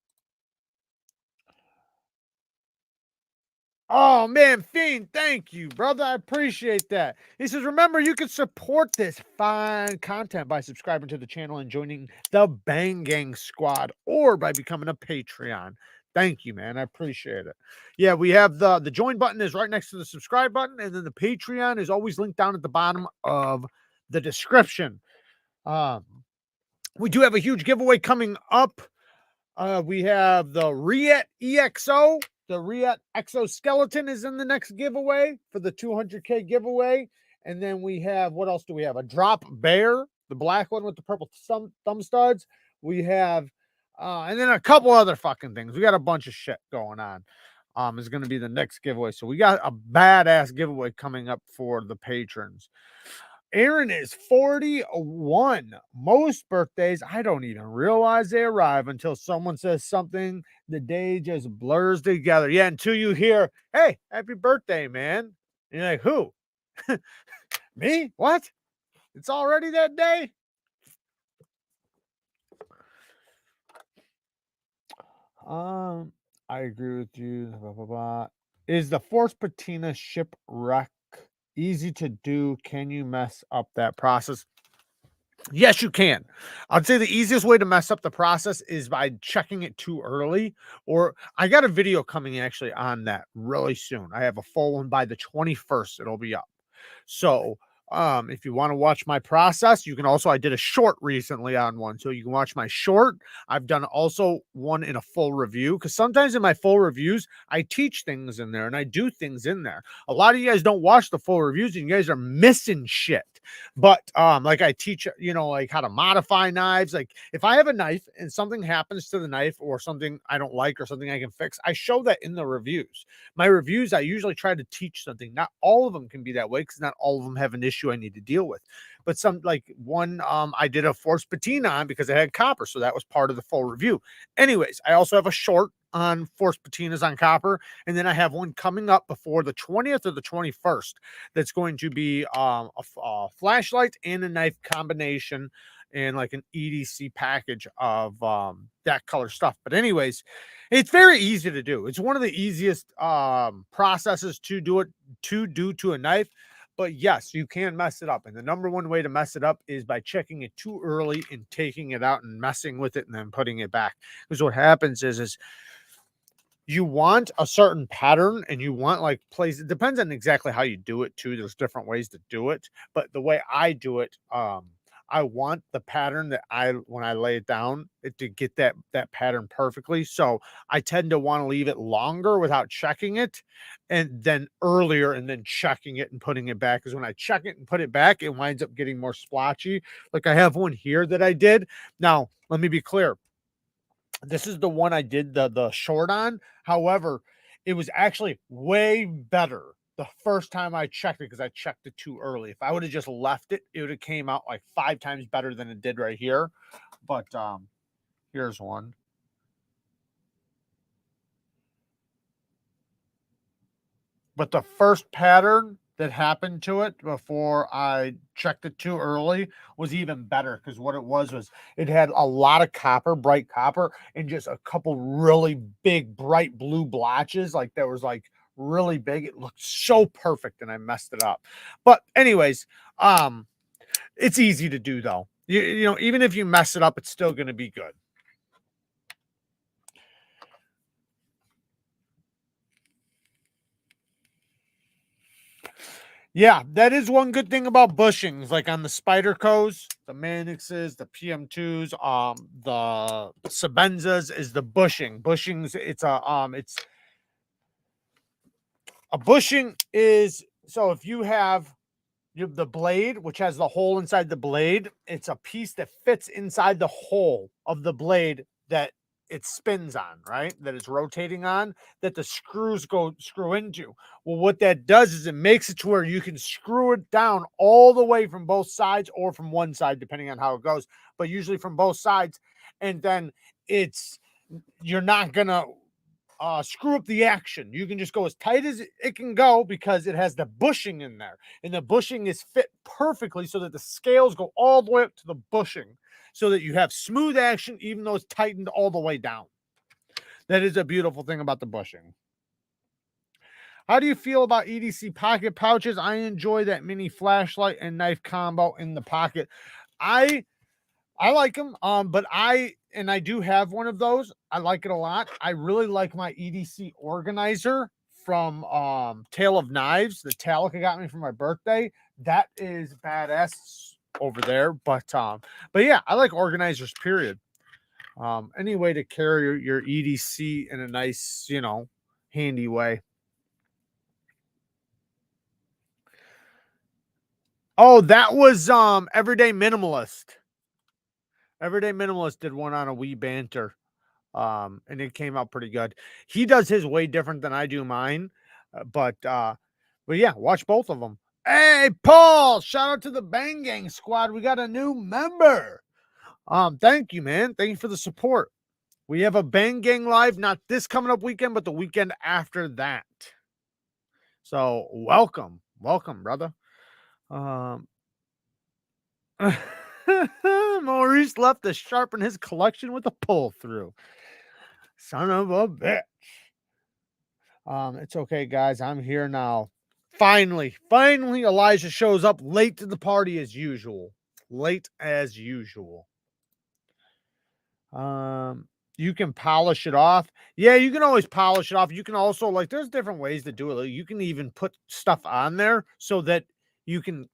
Oh, man, Fiend, thank you, brother. I appreciate that. He says, remember, you can support this fine content by subscribing to the channel and joining the Bang Gang squad, or by becoming a Patreon. Thank you, man. I appreciate it. Yeah, we have the join button is right next to the subscribe button, and then the Patreon is always linked down at the bottom of the description. We do have a huge giveaway coming up. We have the Riet EXO. The Riet exoskeleton is in the next giveaway for the 200K giveaway. And then we have, what else do we have? A drop bear, the black one with the purple thumb studs. We have, and then a couple other fucking things. We got a bunch of shit going on. Is going to be the next giveaway. So we got a badass giveaway coming up for the patrons. Aaron is 41. Most birthdays, I don't even realize they arrive until someone says something. The day just blurs together. Yeah, until you hear, hey, happy birthday, man. And you're like, who? Me? What? It's already that day? I agree with you. Blah, blah, blah. Is the Force Patina shipwreck easy to do? Can you mess up that process? Yes, you can. I'd say the easiest way to mess up the process is by checking it too early. Or I got a video coming actually on that really soon. I have a full one by the 21st. It'll be up. So if you want to watch my process, you can also, I did a short recently on one. So you can watch my short. I've done also one in a full review, because sometimes in my full reviews, I teach things in there and I do things in there. A lot of you guys don't watch the full reviews and you guys are missing shit. But like I teach, like how to modify knives. Like if I have a knife and something happens to the knife or something I don't like or something I can fix, I show that in the reviews. My reviews, I usually try to teach something. Not all of them can be that way, because not all of them have an issue I need to deal with. but some like one I did a forced patina on because it had copper, so that was part of the full review. Anyways, I also have a short on forced patinas on copper, and then I have one coming up before the 20th or the 21st that's going to be a flashlight and a knife combination and like an EDC package of that color stuff. But anyways, it's very easy to do. It's one of the easiest processes to do to a knife. But yes, you can mess it up. And the number one way to mess it up is by checking it too early and taking it out and messing with it and then putting it back. Because what happens is you want a certain pattern and you want like place. It depends on exactly how you do it too. There's different ways to do it. But the way I do it, I want the pattern that when I lay it down to get that pattern perfectly. So I tend to want to leave it longer without checking it, and then earlier and then checking it and putting it back. Because when I check it and put it back, it winds up getting more splotchy. Like I have one here that I did. Now, let me be clear. This is the one I did the short on. However, it was actually way better the first time I checked it because I checked it too early. If I would have just left it, it would have came out like 5 times better than it did right here. But here's one. But the first pattern that happened to it before I checked it too early was even better, because what it was it had a lot of copper, bright copper, and just a couple really big bright blue blotches. Like there was like really big. It looked so perfect and I messed it up. But anyways, it's easy to do though. You know, even if you mess it up, it's still going to be good. Yeah, that is one good thing about bushings, like on the Spydercos, the Manixes, the PM2s, the Sabenzas is the bushing. Bushings, it's a bushing is, so if you have the blade, which has the hole inside the blade, it's a piece that fits inside the hole of the blade that it spins on, right? That it's rotating on, that the screws screw into. Well, what that does is it makes it to where you can screw it down all the way from both sides or from one side, depending on how it goes, but usually from both sides. And then you're not gonna screw up the action. You can just go as tight as it can go because it has the bushing in there, and the bushing is fit perfectly so that the scales go all the way up to the bushing, so that you have smooth action even though it's tightened all the way down. That is a beautiful thing about the bushing. How do you feel about EDC pocket pouches? I enjoy that mini flashlight and knife combo in the pocket. I like them, but I do have one of those. I like it a lot. I really like my EDC organizer from Tale of Knives. The Talica got me for my birthday. That is badass over there. But yeah, I like organizers, period. Any way to carry your EDC in a nice, you know, handy way. Oh, that was Everyday Minimalist. Everyday Minimalist did one on a wee banter. And it came out pretty good. He does his way different than I do mine. But yeah, watch both of them. Hey, Paul, shout out to the Bang Gang squad. We got a new member. Thank you, man. Thank you for the support. We have a Bang Gang live, not this coming up weekend, but the weekend after that. So welcome, brother. Maurice left to sharpen his collection with a pull through. Son of a bitch. It's okay, guys. I'm here now. Finally, Elijah shows up late to the party as usual. Late as usual. You can polish it off. Yeah, you can always polish it off. You can also, like, there's different ways to do it. Like, you can even put stuff on there so that you can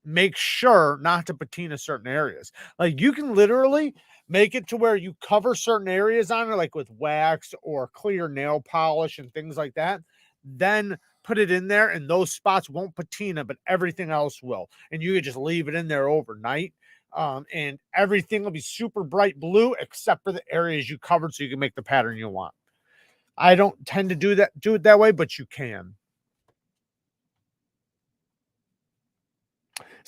make sure not to patina certain areas. Like, you can literally make it to where you cover certain areas on it, like with wax or clear nail polish and things like that. Then put it in there, and those spots won't patina, but everything else will. And you could just leave it in there overnight. And everything will be super bright blue except for the areas you covered, so you can make the pattern you want. I don't tend to do it that way, but you can.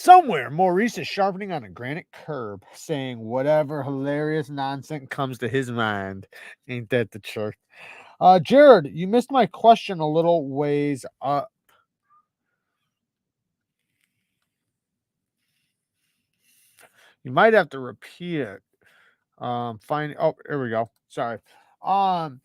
Somewhere, Maurice is sharpening on a granite curb, saying whatever hilarious nonsense comes to his mind. Ain't that the truth? Jared, you missed my question a little ways up. You might have to repeat it. Fine. Oh, here we go. Sorry. Um,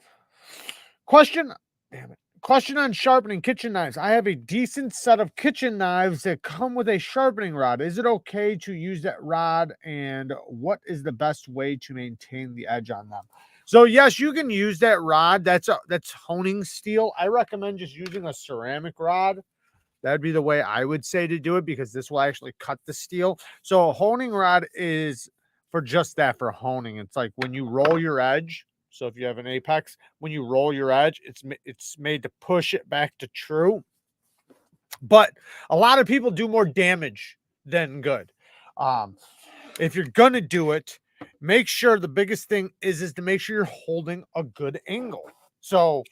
question. Damn it. Question on sharpening kitchen knives. I have a decent set of kitchen knives that come with a sharpening rod. Is it okay to use that rod? And what is the best way to maintain the edge on them? So yes, you can use that rod. That's honing steel. I recommend just using a ceramic rod. That'd be the way I would say to do it, because this will actually cut the steel. So a honing rod is for just that, for honing. It's like when you roll your edge. So if you have an apex, when you roll your edge, it's made to push it back to true. But a lot of people do more damage than good. If you're gonna do it, make sure the biggest thing is to make sure you're holding a good angle. So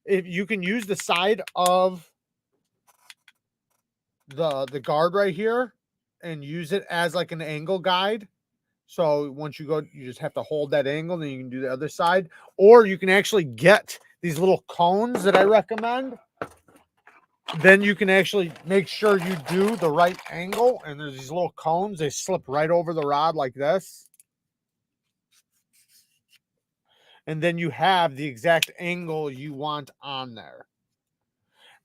if you can use the side of the guard right here and use it as like an angle guide. So once you go, you just have to hold that angle, then you can do the other side. Or you can actually get these little cones that I recommend. Then you can actually make sure you do the right angle. And there's these little cones, they slip right over the rod like this. And then you have the exact angle you want on there.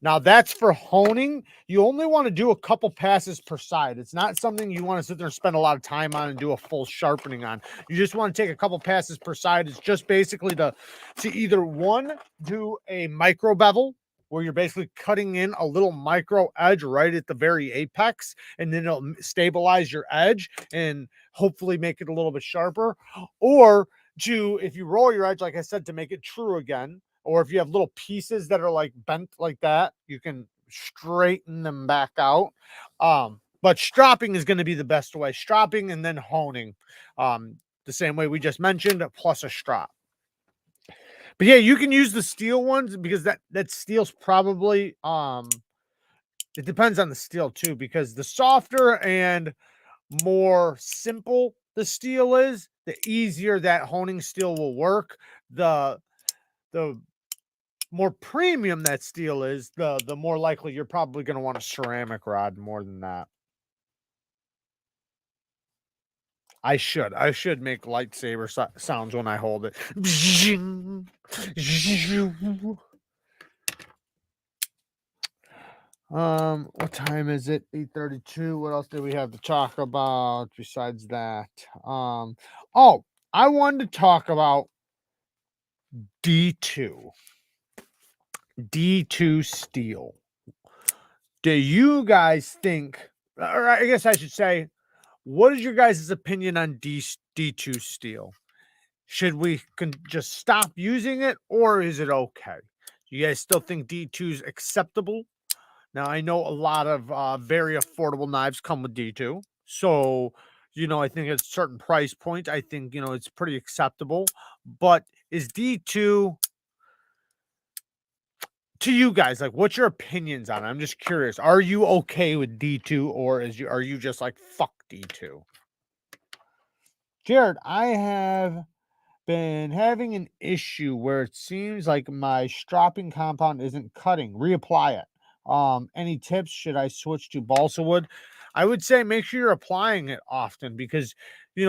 Now that's for honing. You only want to do a couple passes per side. It's not something you want to sit there and spend a lot of time on and do a full sharpening on. You just want to take a couple passes per side. It's just basically to either one, do a micro bevel, where you're basically cutting in a little micro edge right at the very apex, and then it'll stabilize your edge and hopefully make it a little bit sharper. Or to, if you roll your edge, like I said, to make it true again. Or if you have little pieces that are like bent like that, you can straighten them back out. But stropping is going to be the best way. Stropping and then honing. The same way we just mentioned, plus a strop. But yeah, you can use the steel ones, because that steel's probably it depends on the steel too, because the softer and more simple the steel is, the easier that honing steel will work. The more premium that steel is, the more likely you're probably going to want a ceramic rod more than that. I should make lightsaber sounds when I hold it. What time is it? 8:32. What else do we have to talk about besides that? Oh, I wanted to talk about D2 steel. Do you guys think, or I guess I should say, what is your guys' opinion on D2 steel? Should we just stop using it, or is it okay? You guys still think D2 is acceptable? Now, I know a lot of very affordable knives come with D2. So, I think at a certain price point, I think, it's pretty acceptable. But is D2, to you guys, like, what's your opinions on it? I'm just curious. Are you okay with D2, or are you just like, fuck D2? Jared, I have been having an issue where it seems like my stropping compound isn't cutting. Reapply it. Any tips? Should I switch to balsa wood? I would say make sure you're applying it often, because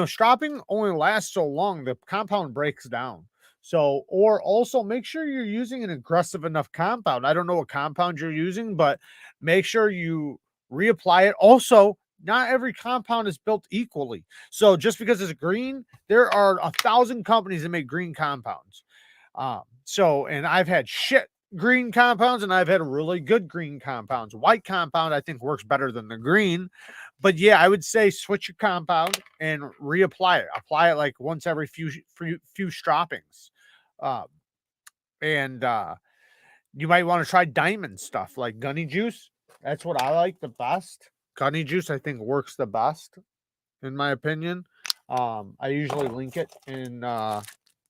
stropping only lasts so long. The compound breaks down. So, or also make sure you're using an aggressive enough compound. I don't know what compound you're using, but make sure you reapply it. Also, not every compound is built equally. So just because it's green, there are 1,000 companies that make green compounds. And I've had shit green compounds, and I've had really good green compounds. White compound, I think, works better than the green. But yeah, I would say switch your compound and reapply it. Apply it like once every few stroppings. And you might want to try diamond stuff like Gunny Juice. That's what I like the best. Gunny Juice, I think, works the best, in my opinion. I usually link it in a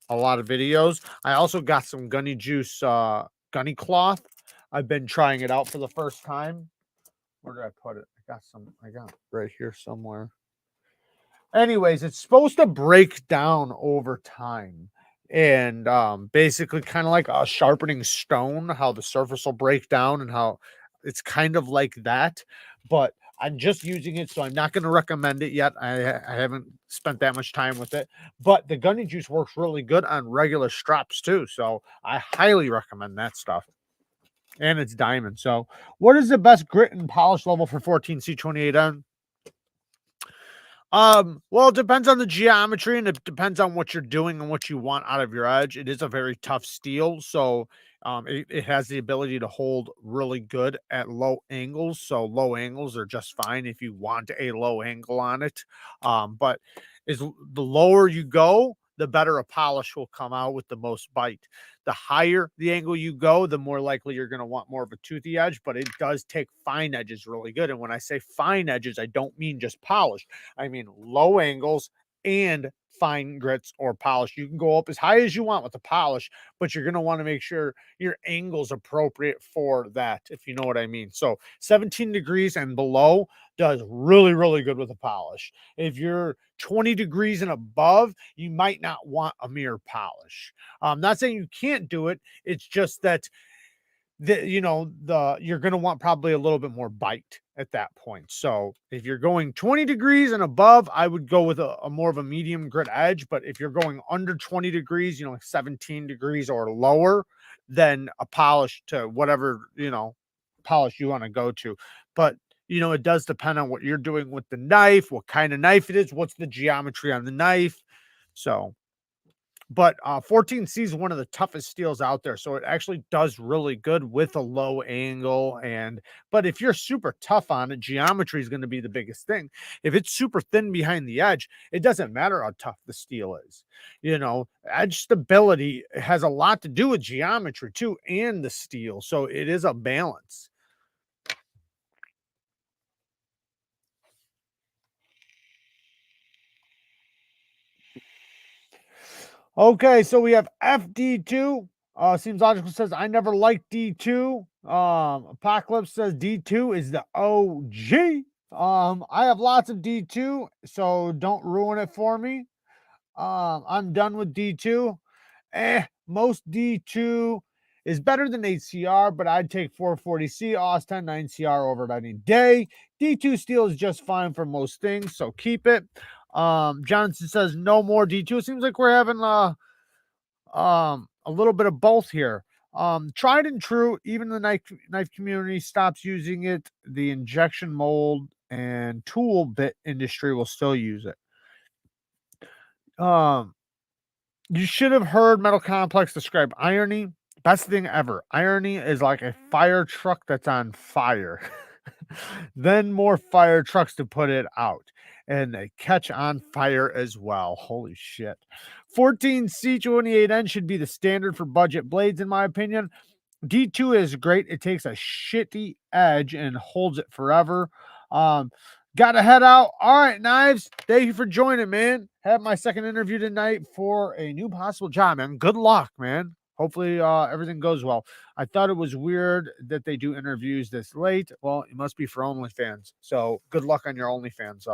lot of videos. I also got some Gunny Juice Gunny cloth. I've been trying it out for the first time. Where did I put it? I got it right here somewhere. Anyways, it's supposed to break down over time. And basically kind of like a sharpening stone, how the surface will break down and how it's kind of like that. But I'm just using it, so I'm not going to recommend it yet. I haven't spent that much time with it. But the gunny juice works really good on regular straps too. So I highly recommend that stuff. And it's diamond. So what is the best grit and polish level for 14C28N? Well, it depends on the geometry and it depends on what you're doing and what you want out of your edge. It is a very tough steel, so it has the ability to hold really good at low angles. So low angles are just fine if you want a low angle on it. But the lower you go, the better a polish will come out with the most bite. The higher the angle you go, the more likely you're going to want more of a toothy edge, but it does take fine edges really good. And when I say fine edges, I don't mean just polish. I mean low angles and fine grits or polish. You can go up as high as you want with the polish, but you're going to want to make sure your angle's appropriate for that, if you know what I mean. So 17 degrees and below does really, really good with a polish. If you're 20 degrees and above, you might not want a mirror polish. I'm not saying you can't do it. It's just that you're going to want probably a little bit more bite at that point. So if you're going 20 degrees and above, I would go with a more of a medium grit edge. But if you're going under 20 degrees, like 17 degrees or lower, then a polish to whatever, polish you want to go to. But it does depend on what you're doing with the knife, what kind of knife it is, what's the geometry on the knife. So but 14C is one of the toughest steels out there, so it actually does really good with a low angle. But if you're super tough on it, geometry is going to be the biggest thing. If it's super thin behind the edge, it doesn't matter how tough the steel is. Edge stability has a lot to do with geometry too, and the steel. So it is a balance. Okay, so we have FD2. Seems logical says I never liked D2. Apocalypse says D2 is the OG. I have lots of D2, so don't ruin it for me. I'm done with D2. Most D2 is better than HCR, but I'd take 440C, AUS 10, 9CR over it any day. D2 steel is just fine for most things, so keep it. Johnson says no more D2. It seems like we're having a little bit of both here. Tried and true, even the knife community stops using it. The injection mold and tool bit industry will still use it. You should have heard Metal Complex describe irony. Best thing ever. Irony is like a fire truck that's on fire. Then more fire trucks to put it out. And they catch on fire as well. Holy shit. 14C28N should be the standard for budget blades, in my opinion. D2 is great. It takes a shitty edge and holds it forever. Gotta head out. All right, Knives. Thank you for joining, man. Have my second interview tonight for a new possible job, man. Good luck, man. Hopefully everything goes well. I thought it was weird that they do interviews this late. Well, it must be for OnlyFans. So good luck on your OnlyFans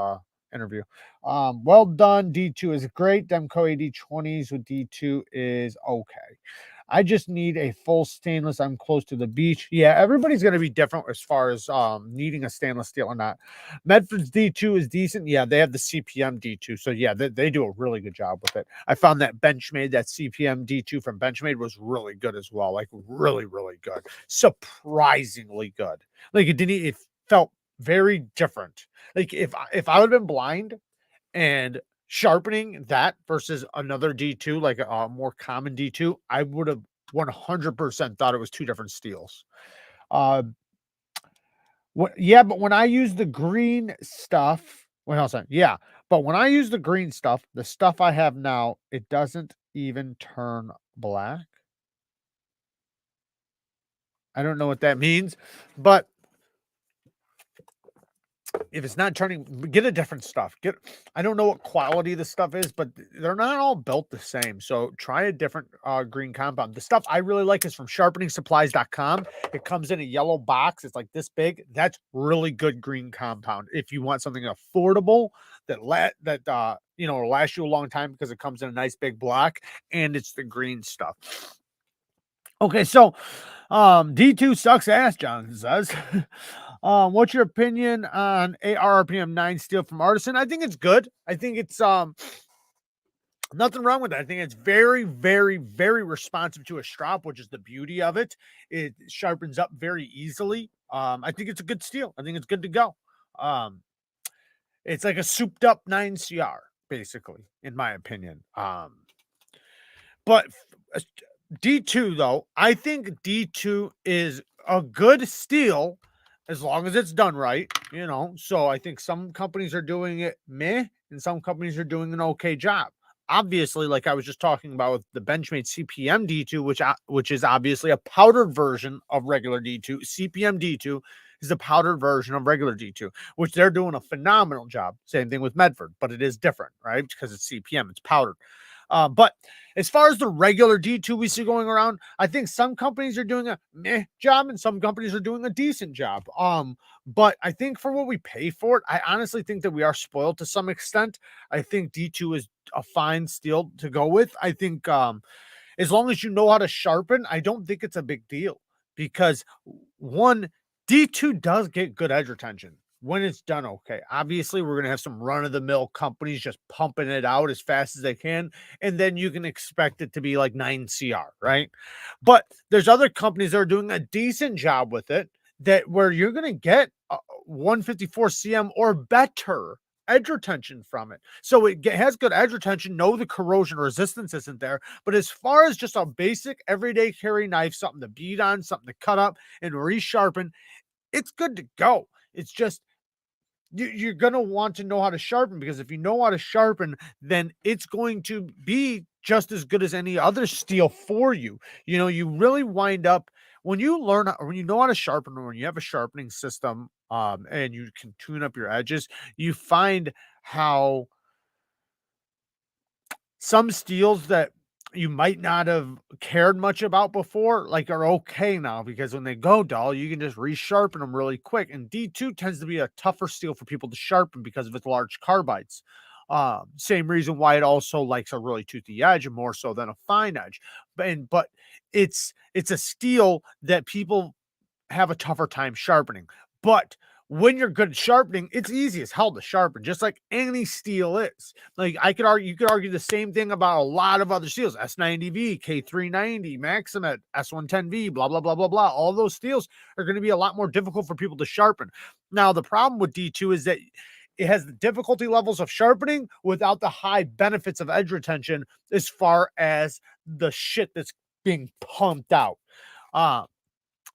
interview. Well done. D2 is great. Demco AD20s with D2 is okay. I just need a full stainless. I'm close to the beach. Yeah, everybody's going to be different as far as needing a stainless steel or not. Medford's D2 is decent. Yeah, they have the CPM D2. So, yeah, they do a really good job with it. I found that Benchmade, that CPM D2 from Benchmade was really good as well. Like, really, really good. Surprisingly good. Like, it felt very different. Like, if I would have been blind and sharpening that versus another D2, like a more common D2, I would have 100% thought it was two different steels. Yeah, but when I use the green stuff, yeah, but when I use the green stuff, the stuff I have now, it doesn't even turn black. I don't know what that means, but if it's not turning, get a different stuff. I don't know what quality the stuff is, but they're not all built the same. So try a different green compound. The stuff I really like is from sharpeningsupplies.com. It comes in a yellow box. It's like this big. That's really good green compound. If you want something affordable that you know, will last you a long time because it comes in a nice big block and it's the green stuff. Okay, so D2 sucks ass, Jonathan says. What's your opinion on ARPM 9 steel from Artisan? I think it's good. I think it's nothing wrong with it. I think it's very, very, very responsive to a strop, which is the beauty of it. It sharpens up very easily. I think it's a good steel. I think it's good to go. It's like a souped up 9CR, basically, in my opinion. But D2, though, I think D2 is a good steel as long as it's done right, you know. So I think some companies are doing it meh, and some companies are doing an okay job. Obviously, like I was just talking about with the Benchmade CPM D2, which is obviously a powdered version of regular D2. CPM D2 is a powdered version of regular D2, which they're doing a phenomenal job. Same thing with Medford, but it is different, right? Because it's CPM, it's powdered. But as far as the regular D2 we see going around, I think some companies are doing a meh job and some companies are doing a decent job. But I think for what we pay for it, I honestly think that we are spoiled to some extent. I think D2 is a fine steel to go with. I think as long as you know how to sharpen, I don't think it's a big deal because one, D2 does get good edge retention when it's done okay. Obviously, we're going to have some run-of-the-mill companies just pumping it out as fast as they can, and then you can expect it to be like 9CR, right? But there's other companies that are doing a decent job with it that where you're going to get 154 cm or better edge retention from it. So it has good edge retention. No, the corrosion resistance isn't there. But as far as just a basic everyday carry knife, something to beat on, something to cut up and resharpen, it's good to go. It's just you're going to want to know how to sharpen, because if you know how to sharpen, then it's going to be just as good as any other steel for you. You know, you really wind up when you learn, or when you know how to sharpen, or when you have a sharpening system, and you can tune up your edges, you find how some steels that you might not have cared much about before, like, are okay now, because when they go dull, you can just resharpen them really quick. And D2 tends to be a tougher steel for people to sharpen because of its large carbides. Same reason why it also likes a really toothy edge more so than a fine edge. But it's a steel that people have a tougher time sharpening. But when you're good at sharpening, it's easy as hell to sharpen, just like any steel is. Like you could argue the same thing about a lot of other steels: S90V, K390, Maximet, S110V, blah blah blah blah blah. All those steels are going to be a lot more difficult for people to sharpen. Now, the problem with D2 is that it has the difficulty levels of sharpening without the high benefits of edge retention as far as the shit that's being pumped out.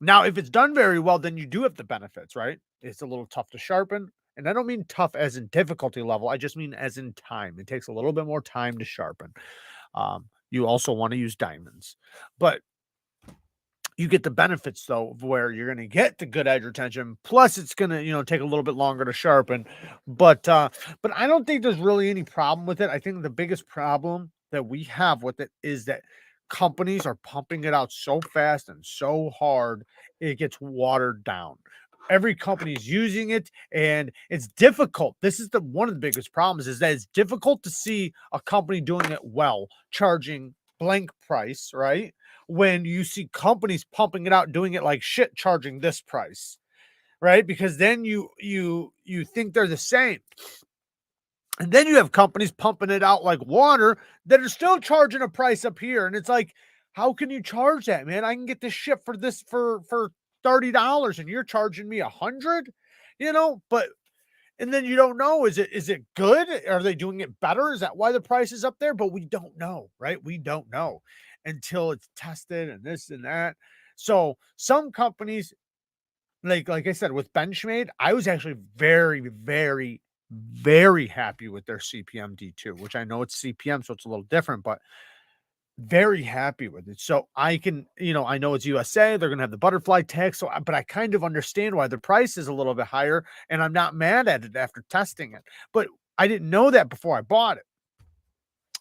Now, if it's done very well, then you do have the benefits, right? It's a little tough to sharpen. And I don't mean tough as in difficulty level. I just mean as in time. It takes a little bit more time to sharpen. You also want to use diamonds. But you get the benefits, though, of where you're going to get the good edge retention. Plus, it's going to, you know, take a little bit longer to sharpen. But I don't think there's really any problem with it. I think the biggest problem that we have with it is that companies are pumping it out so fast and so hard, it gets watered down. Every company is using it, and it's difficult. This is one of the biggest problems, is that it's difficult to see a company doing it well, charging blank price, right? When you see companies pumping it out, doing it like shit, charging this price, right? Because then you think they're the same. And then you have companies pumping it out like water that are still charging a price up here. And it's like, how can you charge that, man? I can get this shit for this for $30 and you're charging me $100, you know? And then you don't know, is it good? Are they doing it better? Is that why the price is up there? But we don't know, right? We don't know until it's tested and this and that. So some companies, like I said, with Benchmade, I was actually very, very, very happy with their CPM D2, which I know it's CPM, so it's a little different, but very happy with it. So I can, I know it's USA, they're going to have the butterfly tax. So, but I kind of understand why the price is a little bit higher, and I'm not mad at it after testing it. But I didn't know that before I bought it.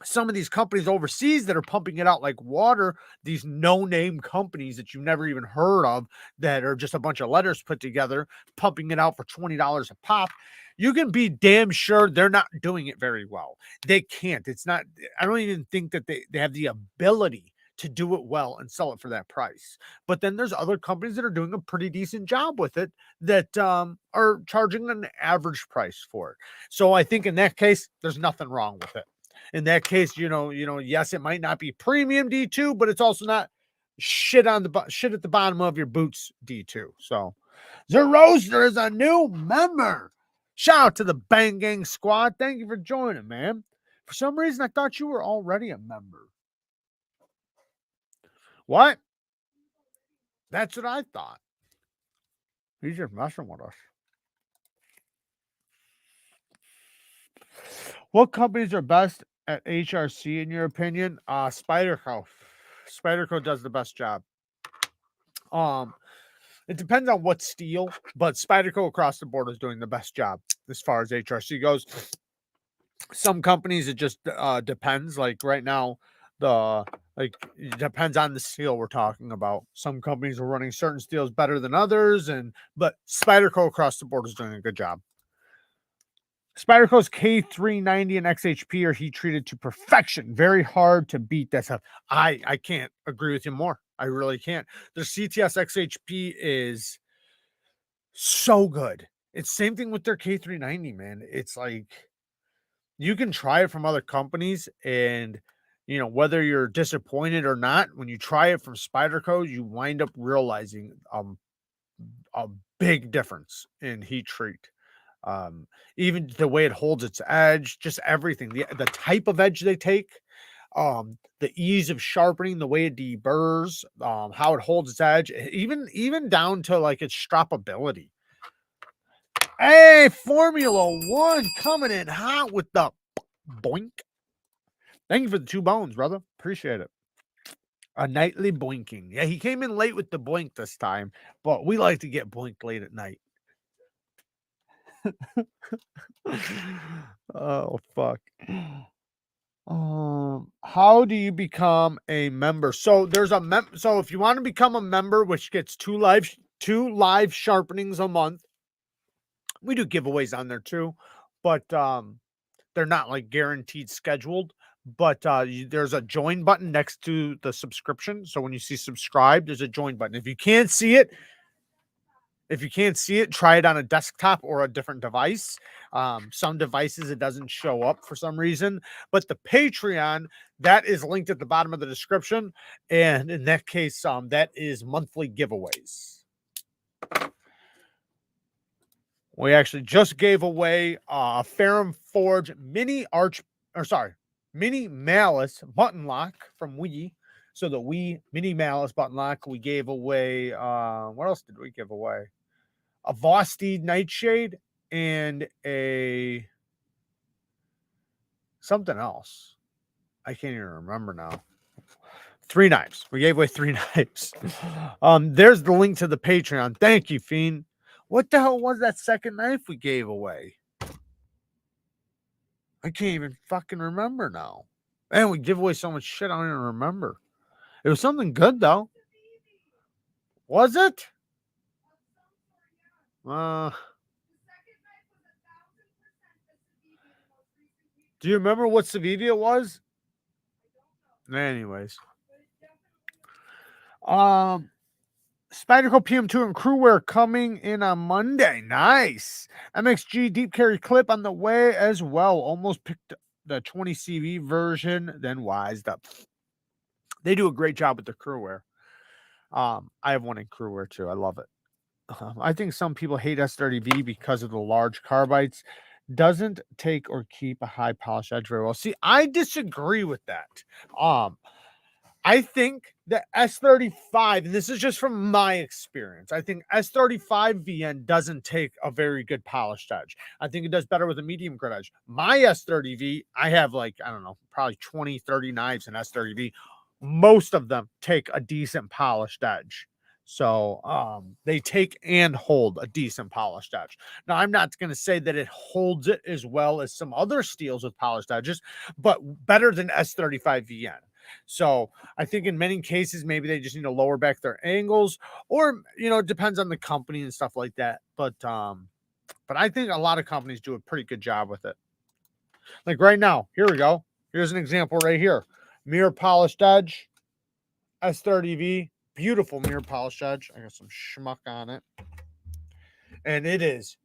Some of these companies overseas that are pumping it out like water, these no-name companies that you've never even heard of, that are just a bunch of letters put together, pumping it out for $20 a pop, you can be damn sure they're not doing it very well. They can't. It's not, I don't even think that they have the ability to do it well and sell it for that price. But then there's other companies that are doing a pretty decent job with it that are charging an average price for it. So I think in that case, there's nothing wrong with it. In that case, yes, it might not be premium D2, but it's also not shit at the bottom of your boots D2. So the Roaster is a new member. Shout out to the Bang Gang Squad. Thank you for joining, man. For some reason, I thought you were already a member. What? That's what I thought. He's just messing with us. What companies are best at HRC in your opinion? Spyderco. Spyderco does the best job. It depends on what steel, but Spyderco across the board is doing the best job as far as HRC goes. Some companies it just depends. Like right now, it depends on the steel we're talking about. Some companies are running certain steels better than others, but Spyderco across the board is doing a good job. Spyderco's K390 and XHP are heat treated to perfection. Very hard to beat that stuff. I can't agree with you more. I really can't. The CTS XHP is so good. It's same thing with their K390, man. It's like you can try it from other companies, and whether you're disappointed or not, when you try it from Spyderco, you wind up realizing a big difference in heat treat. Even the way it holds its edge, just everything, the type of edge they take, the ease of sharpening, the way it deburrs, how it holds its edge, even down to like its stroppability. Hey, Formula One coming in hot with the boink. Thank you for the 2 bones, brother. Appreciate it. A nightly boinking. Yeah, he came in late with the boink this time, but we like to get boinked late at night. Oh fuck. How do you become a member? So there's so if you want to become a member, which gets 2 live sharpenings a month, we do giveaways on there too, but they're not like guaranteed scheduled. But there's a join button next to the subscription. So when you see subscribe, there's a join button. If you can't see it, try it on a desktop or a different device. Some devices, it doesn't show up for some reason. But the Patreon, that is linked at the bottom of the description. And in that case, that is monthly giveaways. We actually just gave away a Ferrum Forge mini malice button lock from Wii. So the Wii mini malice button lock, we gave away, what else did we give away? A VOSTEED nightshade and a something else. I can't even remember now. 3 knives. We gave away 3 knives. There's the link to the Patreon. Thank you, Fiend. What the hell was that second knife we gave away? I can't even fucking remember now. Man, we give away so much shit, I don't even remember. It was something good, though. Was it? Do you remember what Savivia was? Anyways. Spyderco PM2 and crewwear coming in on Monday. Nice. MXG deep carry clip on the way as well. Almost picked the 20 CV version, then wised up. They do a great job with the crewwear. I have one in crewwear too. I love it. I think some people hate S30V because of the large carbides. Doesn't take or keep a high polish edge very well. See, I disagree with that. I think the S35, and this is just from my experience, I think S35 VN doesn't take a very good polished edge. I think it does better with a medium grit edge. My S30V, I have like, I don't know, probably 20, 30 knives in S30V. most of them take a decent polished edge. So they take and hold a decent polished edge. Now, I'm not going to say that it holds it as well as some other steels with polished edges, but better than S35VN. So I think in many cases, maybe they just need to lower back their angles, or, you know, it depends on the company and stuff like that. But I think a lot of companies do a pretty good job with it. Like right now, here we go. Here's an example right here. Mirror polished edge, S30V, beautiful mirror polished edge. I got some schmuck on it. And it is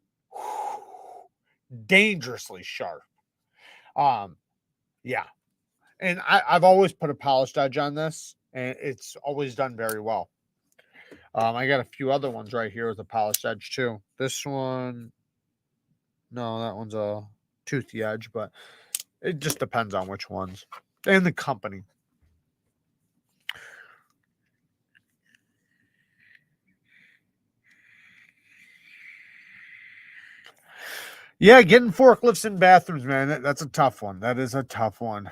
dangerously sharp. Yeah. And I've always put a polished edge on this, and it's always done very well. I got a few other ones right here with a polished edge too. This one, no, that one's a toothy edge, but it just depends on which ones and the company. Yeah, getting forklifts in bathrooms, man. That's a tough one. That is a tough one.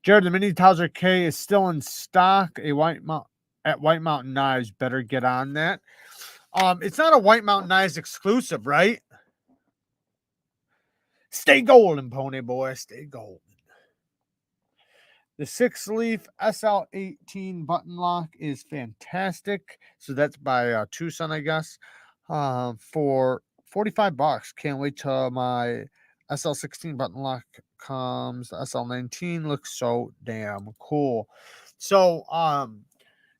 Jared, the Mini Towser K is still in stock. At White Mountain Knives. Better get on that. It's not a White Mountain Knives exclusive, right? Stay golden, pony boy. Stay golden. The 6-leaf SL18 button lock is fantastic. So that's by Twosun, I guess. For $45. Can't wait till my SL16 button lock comes. The SL19 looks so damn cool. So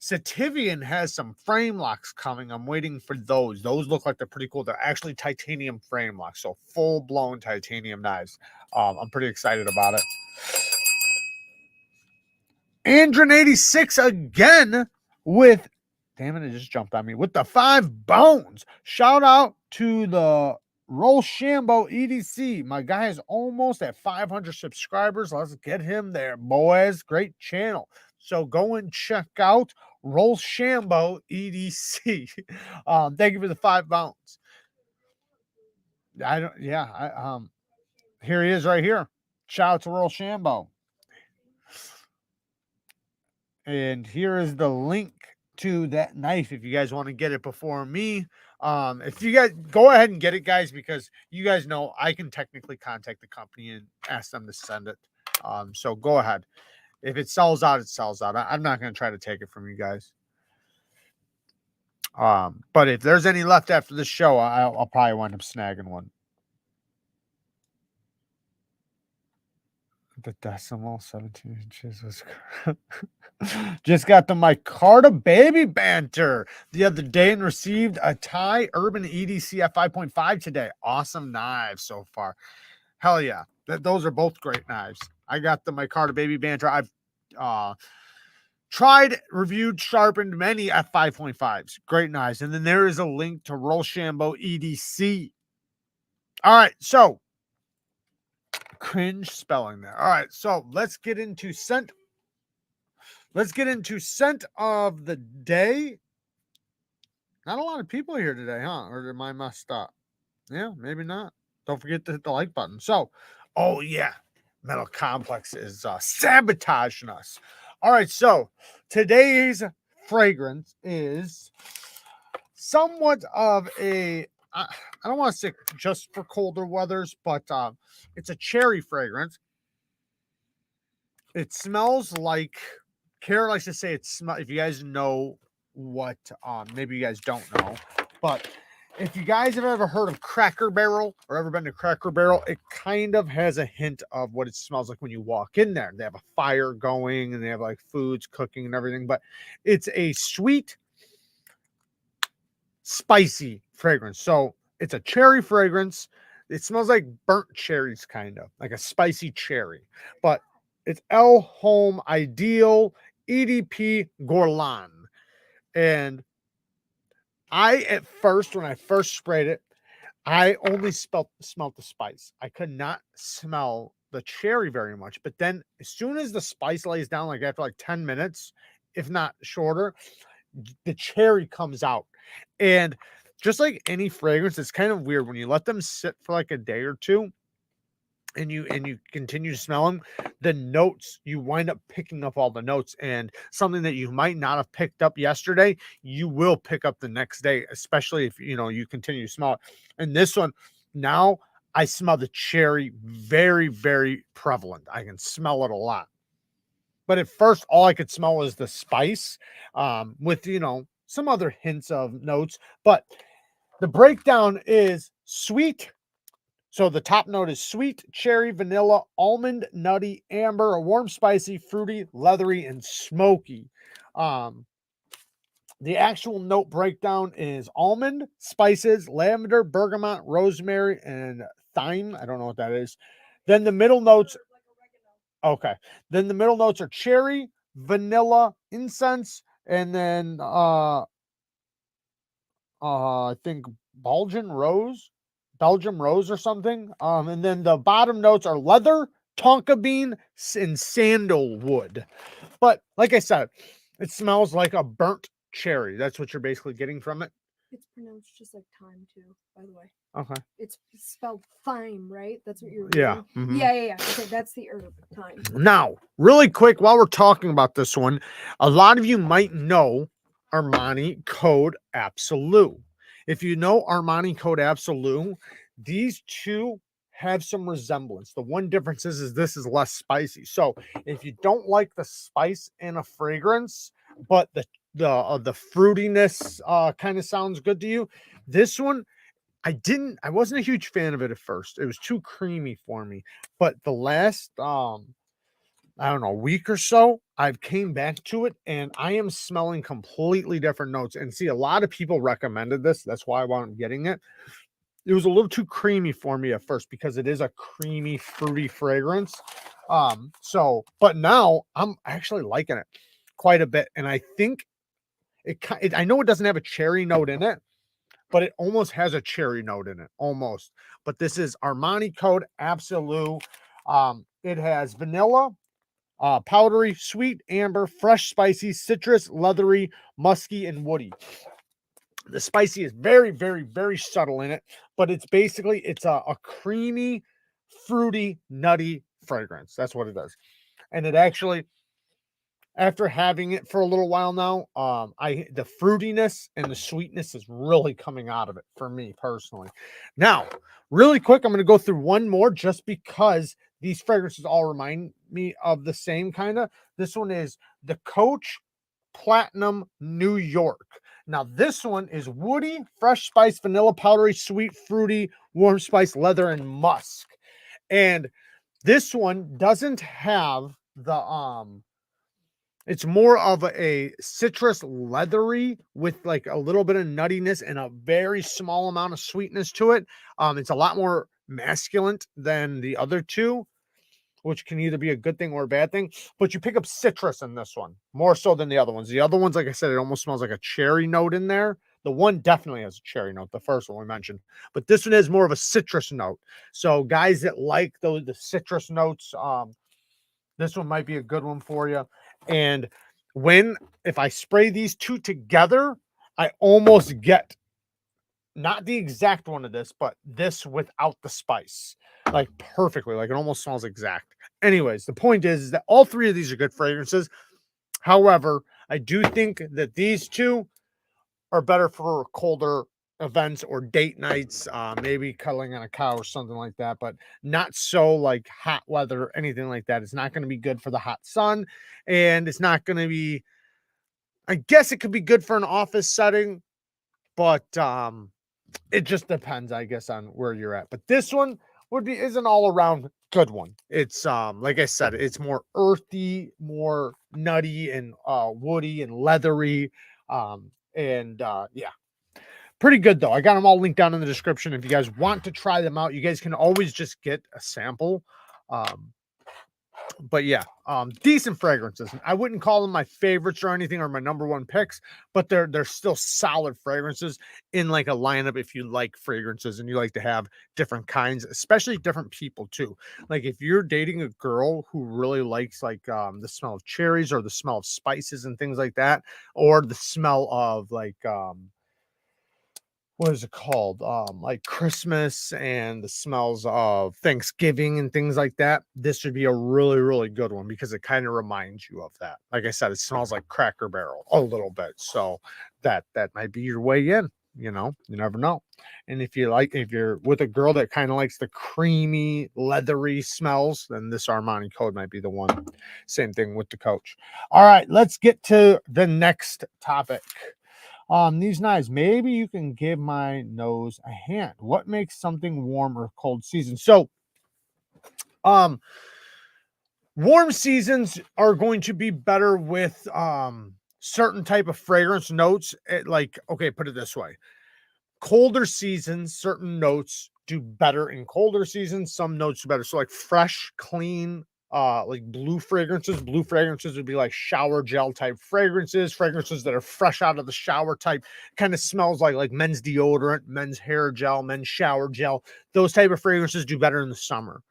Sativian has some frame locks coming. I'm waiting for those. Those look like they're pretty cool. They're actually titanium frame locks, so full-blown titanium knives. I'm pretty excited about it. Andron86 again with, damn it, it just jumped on me, with the 5 bones. Shout out to the Rochambeau EDC. My guy is almost at 500 subscribers. Let's get him there, boys. Great channel. So go and check out Rochambeau EDC. Thank you for the 5 bones. Here he is right here. Shout out to Rochambeau. And here is the link to that knife if you guys want to get it before me. If you guys go ahead and get it, guys, because you guys know I can technically contact the company and ask them to send it. So go ahead. If it sells out, it sells out. I'm not going to try to take it from you guys. But if there's any left after the show, I'll probably wind up snagging one. The decimal 17 inches was just got the micarta baby banter the other day and received a Thai Urban EDC at 5.5 today. Awesome knives so far. Hell yeah. Those are both great knives. I got the micarta baby banter. I've tried, reviewed, sharpened many at 5.5s. Great knives. And then there is a link to Rochambeau EDC. All right, so cringe spelling there. All right, so let's get into scent. Let's get into scent of the day. Not a lot of people here today, huh? Or am I messed up? Yeah, maybe not. Don't forget to hit the like button. So, oh yeah, Metal Complex is sabotaging us. All right, so today's fragrance is somewhat of a, I don't want to say just for colder weathers, but it's a cherry fragrance. It smells like, Kara likes to say it smells, if you guys know what, maybe you guys don't know, but if you guys have ever heard of Cracker Barrel or ever been to Cracker Barrel, it kind of has a hint of what it smells like when you walk in there. They have a fire going and they have like foods cooking and everything, but it's a sweet, spicy fragrance. So it's a cherry fragrance. It smells like burnt cherries, kind of like a spicy cherry, but it's HOMME Ideal EDP GUERLAIN. And at first, when I first sprayed it, I only smelt the spice. I could not smell the cherry very much. But then as soon as the spice lays down, like after like 10 minutes, if not shorter, the cherry comes out. And just like any fragrance, it's kind of weird when you let them sit for like a day or two and you continue to smell them, the notes, you wind up picking up all the notes, and something that you might not have picked up yesterday, you will pick up the next day, especially if, you know, you continue to smell it. And this one, now I smell the cherry very, very prevalent. I can smell it a lot. But at first, all I could smell was the spice, with, you know, some other hints of notes. But the breakdown is sweet. So the top note is sweet, cherry, vanilla, almond, nutty, amber, warm, spicy, fruity, leathery, and smoky. The actual note breakdown is almond, spices, lavender, bergamot, rosemary, and thyme. I don't know what that is. Then the middle notes. Okay. Then the middle notes are cherry, vanilla, incense, and then I think Belgium rose or something. And then the bottom notes are leather, tonka bean, and sandalwood. But like I said, it smells like a burnt cherry. That's what you're basically getting from it. It's pronounced just like thyme too, by the way. Okay. It's spelled thyme, right? That's what you're Yeah. reading? Yeah. Okay, that's the herb thyme. Now, really quick, while we're talking about this one, a lot of you might know Armani Code Absolu. If you know Armani Code Absolu, these two have some resemblance. The one difference is this is less spicy. So if you don't like the spice in a fragrance, but the fruitiness kind of sounds good to you, this one I wasn't a huge fan of it at first. It was too creamy for me. But the last I don't know, week or so, I've came back to it and I am smelling completely different notes. And see, a lot of people recommended this. That's why I wound up getting it. It was a little too creamy for me at first because it is a creamy, fruity fragrance. But now I'm actually liking it quite a bit. And I think I know it doesn't have a cherry note in it, but it almost has a cherry note in it, almost. But this is Armani Code Absolu. It has vanilla, powdery, sweet, amber, fresh, spicy, citrus, leathery, musky, and woody. The spicy is very, very, very subtle in it, but it's a creamy, fruity, nutty fragrance. That's what it does. And it actually, after having it for a little while now, the fruitiness and the sweetness is really coming out of it for me personally. Now, really quick, I'm going to go through one more just because these fragrances all remind me of the same kind of. This one is the Coach Platinum New York. Now, this one is woody, fresh spice, vanilla, powdery, sweet, fruity, warm spice, leather, and musk. And this one doesn't have the it's more of a citrus leathery with like a little bit of nuttiness and a very small amount of sweetness to it. It's a lot more masculine than the other two, which can either be a good thing or a bad thing. But you pick up citrus in this one more so than the other ones. The other ones, like I said, it almost smells like a cherry note in there. The one definitely has a cherry note, the first one we mentioned. But this one has more of a citrus note. So guys that like the citrus notes, this one might be a good one for you. And if I spray these two together, I almost get not the exact one of this, but this without the spice, like perfectly, like it almost smells exact. Anyways, the point is that all three of these are good fragrances. However, I do think that these two are better for colder events or date nights, maybe cuddling on a couch or something like that, but not so like hot weather or anything like that. It's not going to be good for the hot sun, and it's not going to be, I guess it could be good for an office setting, but it just depends, I guess, on where you're at. But this one is an all-around good one. It's like I said, it's more earthy, more nutty, and woody and leathery. Yeah, pretty good though. I got them all linked down in the description. If you guys want to try them out, you guys can always just get a sample. But yeah, decent fragrances. I wouldn't call them my favorites or anything or my number one picks, but they're still solid fragrances in like a lineup if you like fragrances and you like to have different kinds, especially different people too. Like if you're dating a girl who really likes like the smell of cherries or the smell of spices and things like that, or the smell of like what is it called? Like Christmas and the smells of Thanksgiving and things like that. This would be a really, really good one because it kind of reminds you of that. Like I said, it smells like Cracker Barrel a little bit. So that might be your way in, you know, you never know. And if you're with a girl that kind of likes the creamy, leathery smells, then this Armani Code might be the one. Same thing with the Coach. All right, let's get to the next topic. These knives, maybe you can give my nose a hand. What makes something warm or cold season? So, warm seasons are going to be better with certain type of fragrance notes. Like, okay, put it this way. Colder seasons, certain notes do better in colder seasons, some notes do better. So like fresh, clean, like blue fragrances would be like shower gel type fragrances that are fresh out of the shower type, kind of smells like men's deodorant, men's hair gel, men's shower gel. Those type of fragrances do better in the summer.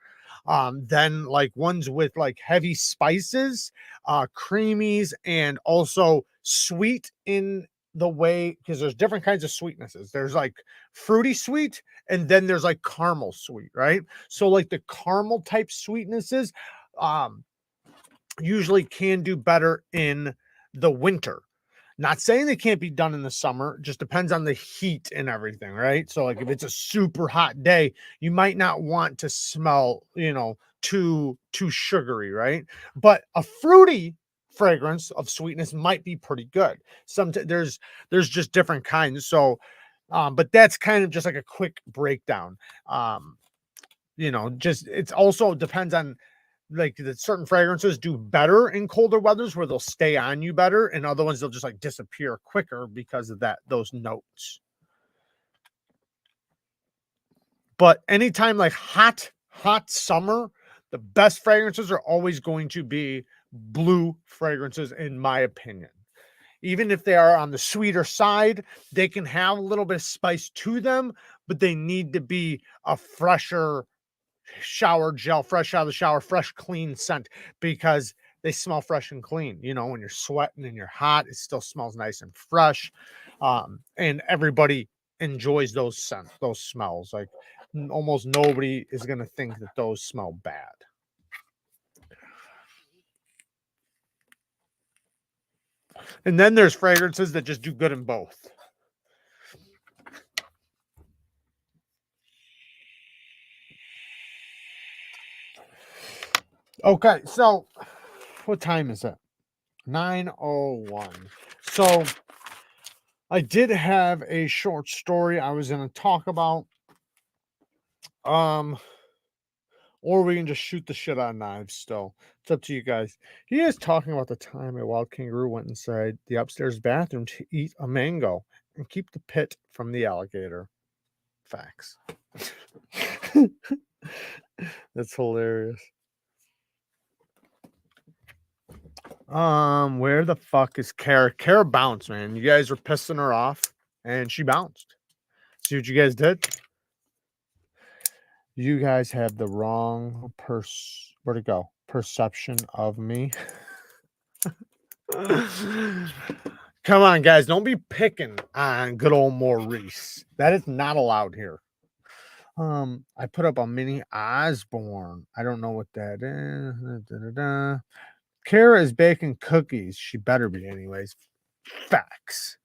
Then like ones with like heavy spices, creamies, and also sweet in the way, because there's different kinds of sweetnesses. There's like fruity sweet, and then there's like caramel sweet, right? So like the caramel type sweetnesses usually can do better in the winter. Not saying they can't be done in the summer, just depends on the heat and everything, right? So like if it's a super hot day, you might not want to smell, you know, too sugary, right? But a fruity fragrance of sweetness might be pretty good. There's just different kinds. So but that's kind of just like a quick breakdown. You know, just it's also depends on like that certain fragrances do better in colder weathers where they'll stay on you better, and other ones they'll just like disappear quicker because of those notes. But anytime like hot summer, the best fragrances are always going to be blue fragrances, in my opinion. Even if they are on the sweeter side, they can have a little bit of spice to them, but they need to be a fresher shower gel, fresh out of the shower, fresh, clean scent, because they smell fresh and clean. You know, when you're sweating and you're hot, it still smells nice and fresh. And everybody enjoys those scents, those smells. Like almost nobody is going to think that those smell bad. And then there's fragrances that just do good in both. Okay, so what time is it? 9:01. So I did have a short story I was going to talk about. Or we can just shoot the shit on knives still. It's up to you guys. He is talking about the time a wild kangaroo went inside the upstairs bathroom to eat a mango and keep the pit from the alligator. Facts. That's hilarious. Where the fuck is Kara? Kara bounced, man. You guys were pissing her off and she bounced. See what you guys did? You guys have the wrong where'd it go? Perception of me. Come on, guys. Don't be picking on good old Maurice. That is not allowed here. I put up a mini Osborne. I don't know what that is. Kara is baking cookies. She better be, anyways. Facts.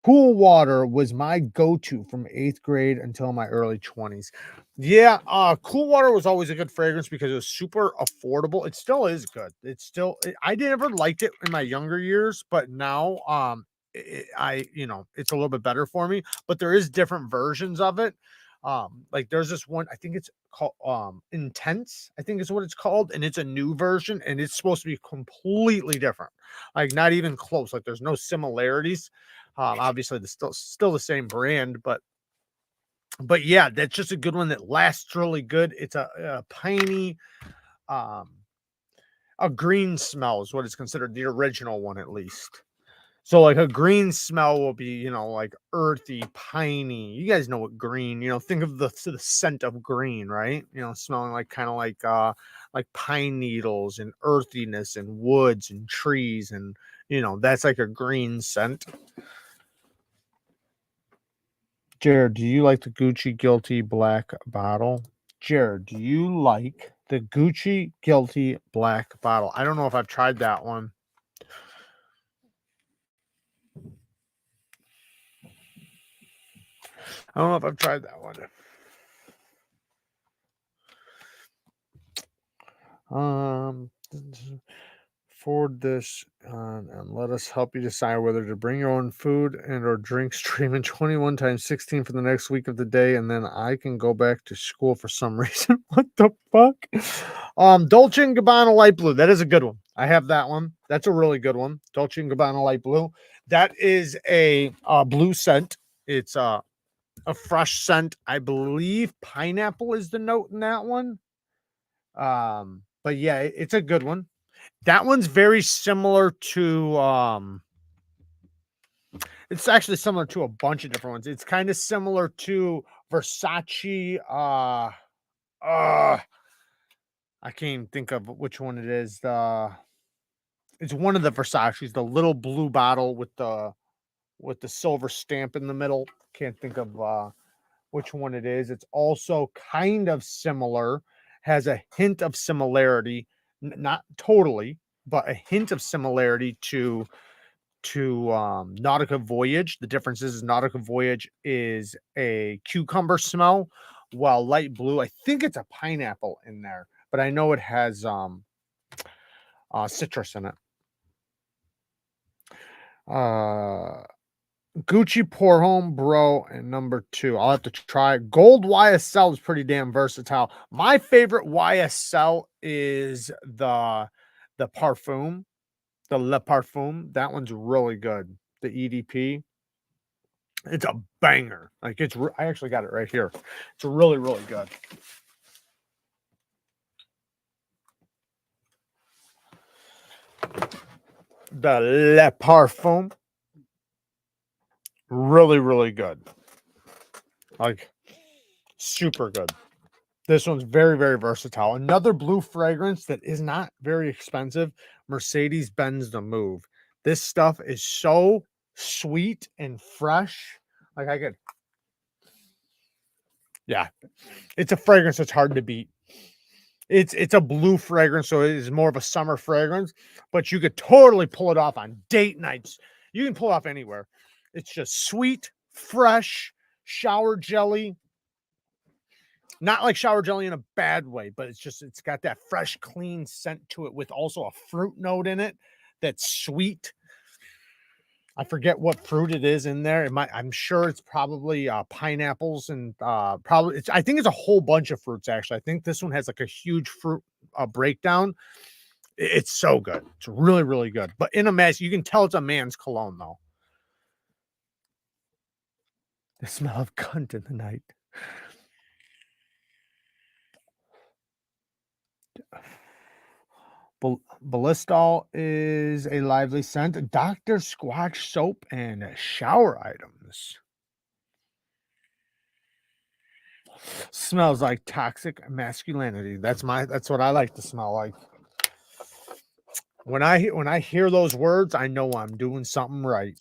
Cool water was my go-to from 8th grade until my early 20s. Yeah, cool water was always a good fragrance because it was super affordable. It still is good. I never liked it in my younger years, but now it's a little bit better for me. But there is different versions of it. Like there's this one, I think it's called Intense, I think is what it's called, and it's a new version, and it's supposed to be completely different. Like not even close. Like there's no similarities. Obviously, it's still the same brand, but yeah, that's just a good one that lasts really good. It's a piney, a green smell is what is considered the original one, at least. So like a green smell will be, you know, like earthy, piney. You guys know what green, you know, think of the scent of green, right? You know, smelling like kind of like pine needles and earthiness and woods and trees, and you know, that's like a green scent. Jared, do you like the Gucci Guilty Black bottle? Jared, do you like the Gucci Guilty Black bottle? I don't know if I've tried that one. I don't know if I've tried that one. Forward this and let us help you decide whether to bring your own food and or drinks streaming 21 times 16 for the next week of the day, and then I can go back to school for some reason. What the fuck? Dolce & Gabbana Light Blue. That is a good one. I have that one. That's a really good one. Dolce & Gabbana Light Blue. That is a blue scent. It's a fresh scent. I believe pineapple is the note in that one. But yeah, it's a good one. That one's very similar to it's actually similar to a bunch of different ones. It's kind of similar to Versace. I can't even think of which one it is. It's one of the Versace's, the little blue bottle with the silver stamp in the middle. Can't think of which one it is. It's also kind of similar, has a hint of similarity, not totally, but a hint of similarity to Nautica Voyage. The difference is Nautica Voyage is a cucumber smell, while Light Blue, I think it's a pineapple in there, but I know it has citrus in it. Gucci Pour Home Bro and number 2. I'll have to try. Gold YSL is pretty damn versatile. My favorite YSL is the Parfum, the Le Parfum. That one's really good. The EDP. It's a banger. Like I actually got it right here. It's really, really good. The Le Parfum. Really, really good. Like super good. This one's very, very versatile. Another blue fragrance that is not very expensive. Mercedes-Benz The Move. This stuff is so sweet and fresh. Like I could, yeah, it's a fragrance that's hard to beat. It's a blue fragrance, so it is more of a summer fragrance, but you could totally pull it off on date nights. You can pull it off anywhere. It's just sweet, fresh, shower jelly. Not like shower jelly in a bad way, but it's got that fresh, clean scent to it with also a fruit note in it that's sweet. I forget what fruit it is in there. I'm sure it's probably pineapples and probably I think it's a whole bunch of fruits actually. I think this one has like a huge fruit breakdown. It's so good. It's really, really good. But in a mess, you can tell it's a man's cologne though. The smell of cunt in the night. Ballistol is a lively scent. Dr. Squatch soap and shower items. Smells like toxic masculinity. That's what I like to smell like. When I hear those words, I know I'm doing something right.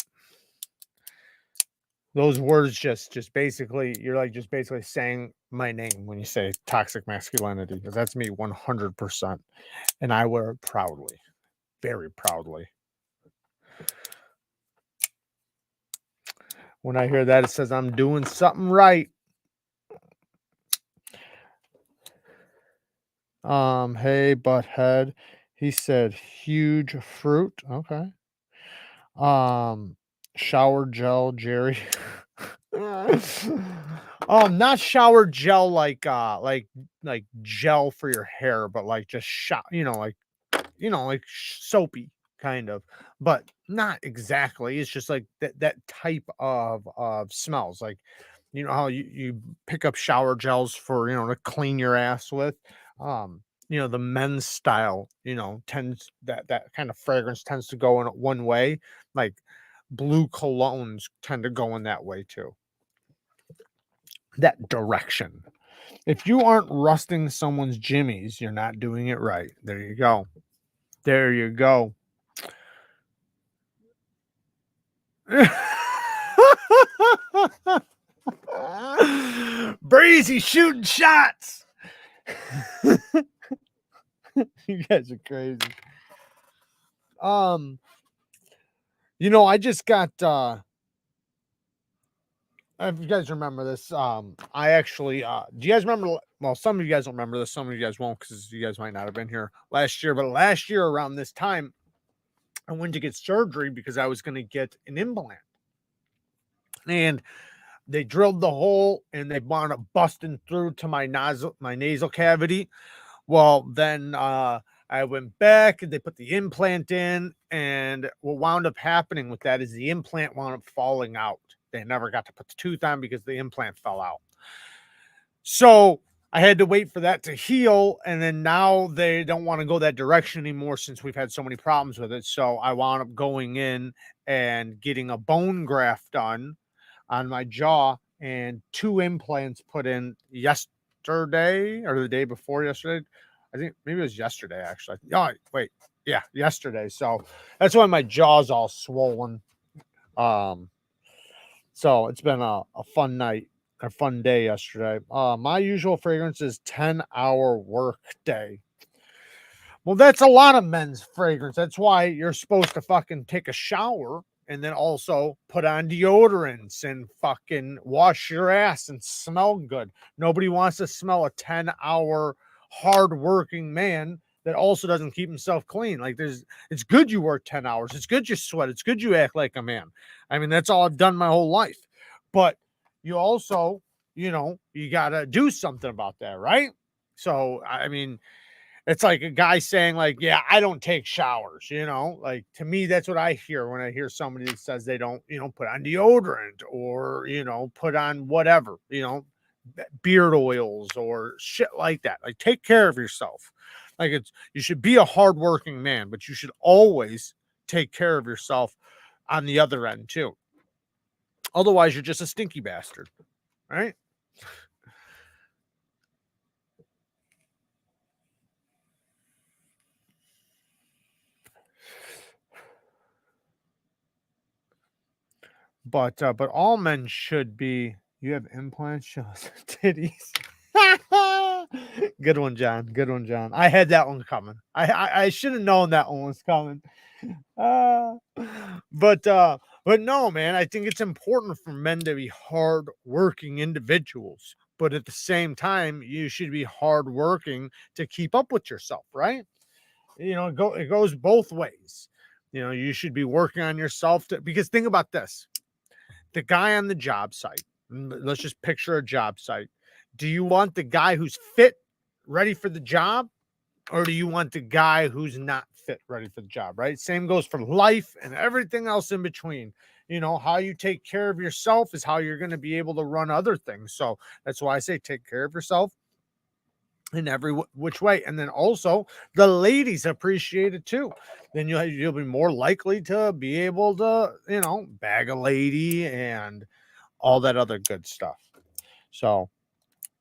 Those words just basically, you're like just basically saying my name when you say toxic masculinity, because that's me 100%. And I wear it proudly, very proudly. When I hear that, it says I'm doing something right. Hey, butthead. He said huge fruit. Okay. Shower gel, Jerry. Not shower gel like gel for your hair, but like just like soapy kind of, but not exactly. It's just like that type of smells. Like, you know how you pick up shower gels for, to clean your ass with. The men's style, tends that kind of fragrance tends to go in one way. Like blue colognes tend to go in that way too. That direction. If you aren't rusting someone's jimmies, you're not doing it right. There you go. There you go. Breezy shooting shots. You guys are crazy. You know, I just got if you guys remember this, I actually do you guys remember, well, some of you guys don't remember this, some of you guys won't because you guys might not have been here last year, but last year around this time I went to get surgery because I was going to get an implant. And they drilled the hole and they wound up busting through to my nasal cavity. Well, then I went back and they put the implant in, and what wound up happening with that is the implant wound up falling out. They never got to put the tooth on because the implant fell out. So I had to wait for that to heal, and then now they don't want to go that direction anymore since we've had so many problems with it. So I wound up going in and getting a bone graft done on my jaw and 2 implants put in yesterday or the day before yesterday. I think maybe it was yesterday, actually. Oh, wait. Yeah, yesterday. So that's why my jaw's all swollen. So it's been a fun night, a fun day yesterday. My usual fragrance is 10-hour work day. Well, that's a lot of men's fragrance. That's why you're supposed to fucking take a shower and then also put on deodorants and fucking wash your ass and smell good. Nobody wants to smell a 10-hour hard-working man that also doesn't keep himself clean. Like, it's good you work 10 hours. It's good you sweat. It's good you act like a man. I mean, that's all I've done my whole life. But you also, you know, you got to do something about that, right? So, I mean, it's like a guy saying, like, yeah, I don't take showers, you know, like, to me, that's what I hear when I hear somebody that says they don't, you know, put on deodorant or, you know, put on whatever, you know, beard oils or shit like that. Like, take care of yourself. Like, you should be a hardworking man, but you should always take care of yourself on the other end too. Otherwise, you're just a stinky bastard, right? But all men should be. You have implants, shows titties. Good one, John. Good one, John. I had that one coming. I should have known that one was coming. Uh, but no, man. I think it's important for men to be hard-working individuals, but at the same time, you should be hard-working to keep up with yourself, right? You know, it goes both ways. You know, you should be working on yourself because think about this. The guy on the job site, let's just picture a job site. Do you want the guy who's fit, ready for the job? Or do you want the guy who's not fit, ready for the job, right? Same goes for life and everything else in between. You know, how you take care of yourself is how you're going to be able to run other things. So that's why I say take care of yourself in every which way. And then also the ladies appreciate it too. Then you'll be more likely to be able to, you know, bag a lady and all that other good stuff. So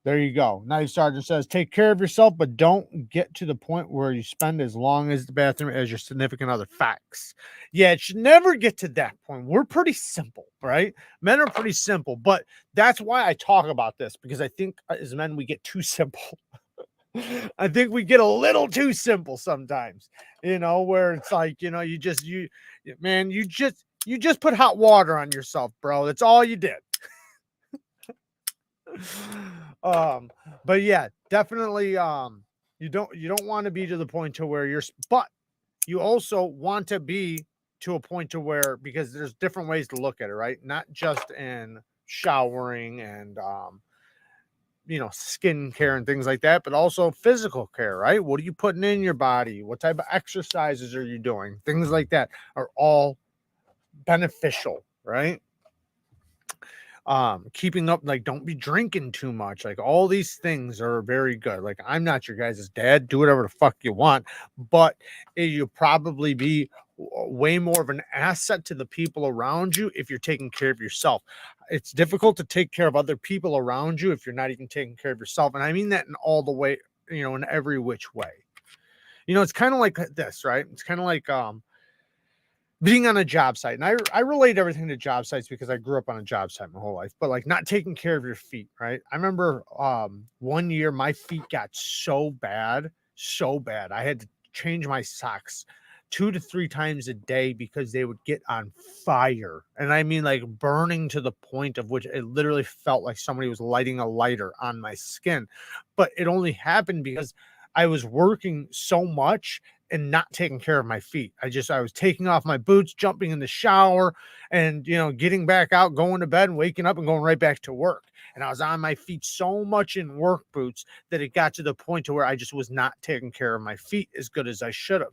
there you go. Knife Sergeant says, take care of yourself, but don't get to the point where you spend as long as the bathroom as your significant other. Facts. Yeah, it should never get to that point. We're pretty simple, right? Men are pretty simple, but that's why I talk about this, because I think as men, we get too simple. I think we get a little too simple sometimes, you know, where it's like, you know, you just put hot water on yourself, bro. That's all you did. But yeah, definitely, you don't want to be to the point to where but you also want to be to a point to where, because there's different ways to look at it, right? Not just in showering and, you know, skin care and things like that, but also physical care, right? What are you putting in your body? What type of exercises are you doing? Things like that are all beneficial, right? Keeping up, like, don't be drinking too much. Like, all these things are very good. Like, I'm not your guys' dad. Do whatever the fuck you want, but you'll probably be way more of an asset to the people around you if you're taking care of yourself. It's difficult to take care of other people around you if you're not even taking care of yourself. And I mean that in all the way, you know, in every which way. You know, it's kind of like this, right? It's kind of like being on a job site, and I relate everything to job sites because I grew up on a job site my whole life, but like not taking care of your feet, right? I remember one year my feet got so bad, I had to change my socks 2 to 3 times a day because they would get on fire. And I mean like burning to the point of which it literally felt like somebody was lighting a lighter on my skin. But it only happened because I was working so much and not taking care of my feet. I was taking off my boots, jumping in the shower, and getting back out, going to bed, and waking up and going right back to work. And I was on my feet so much in work boots that it got to the point to where I just was not taking care of my feet as good as I should have.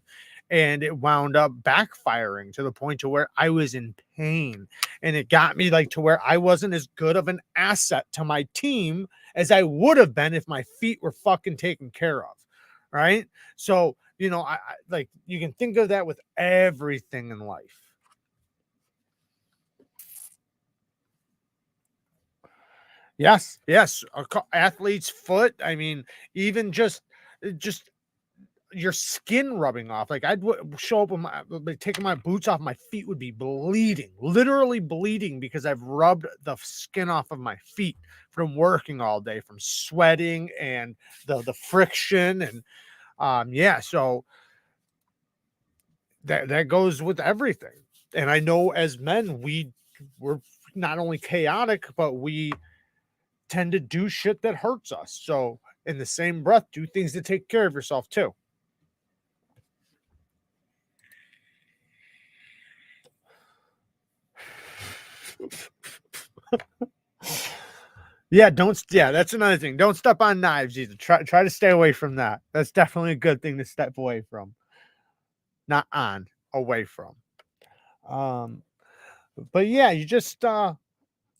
And it wound up backfiring to the point to where I was in pain. And it got me like to where I wasn't as good of an asset to my team as I would have been if my feet were fucking taken care of. Right. So, I like you can think of that with everything in life. Yes, yes. Athlete's foot. I mean, even just your skin rubbing off. Like I'd show up with taking my boots off, my feet would be bleeding, literally bleeding because I've rubbed the skin off of my feet from working all day, from sweating and the friction. And yeah, so that goes with everything. And I know as men, we're not only chaotic, but we tend to do shit that hurts us. So in the same breath, do things to take care of yourself too. Yeah, that's another thing. Don't step on knives either. Try to stay away from that. That's definitely a good thing to step away from. Not on, away from. Um, but yeah, you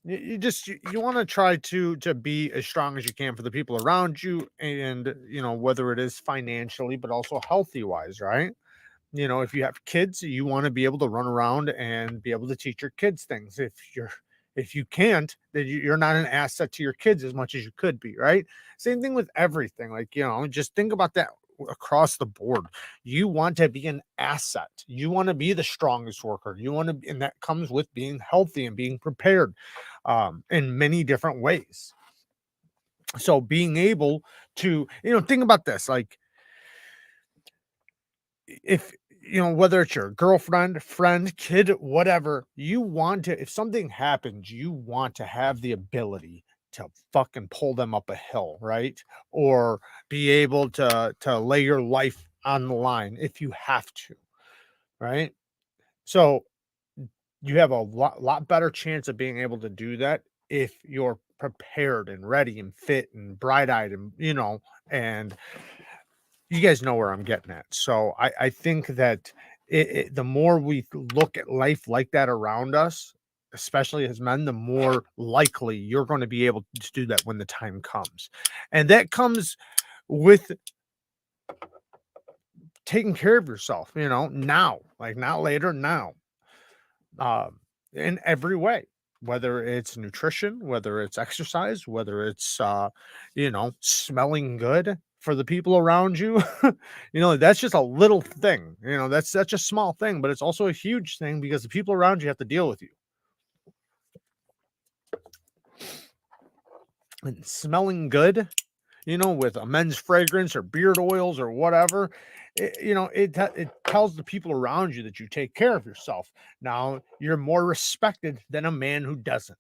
want to try to be as strong as you can for the people around you, and whether it is financially but also healthy wise, right? If you have kids, you want to be able to run around and be able to teach your kids things. If you can't, then you're not an asset to your kids as much as you could be, right? Same thing with everything. Like, just think about that across the board. You want to be an asset. You want to be the strongest worker. And that comes with being healthy and being prepared in many different ways. So being able to, think about this, like if whether it's your girlfriend, friend, kid, whatever, if something happens, you want to have the ability to fucking pull them up a hill, right? Or be able to lay your life on the line if you have to, right? So you have a lot better chance of being able to do that if you're prepared and ready and fit and bright-eyed and and you guys know where I'm getting at. So I think that the more we look at life like that around us, especially as men, the more likely you're going to be able to do that when the time comes. And that comes with taking care of yourself, now, like not later, now, um, in every way, whether it's nutrition, whether it's exercise, whether it's, smelling good for the people around you. That's just a little thing, that's such a small thing, but it's also a huge thing because the people around you have to deal with you. And smelling good, with a men's fragrance or beard oils or whatever, it tells the people around you that you take care of yourself. Now you're more respected than a man who doesn't,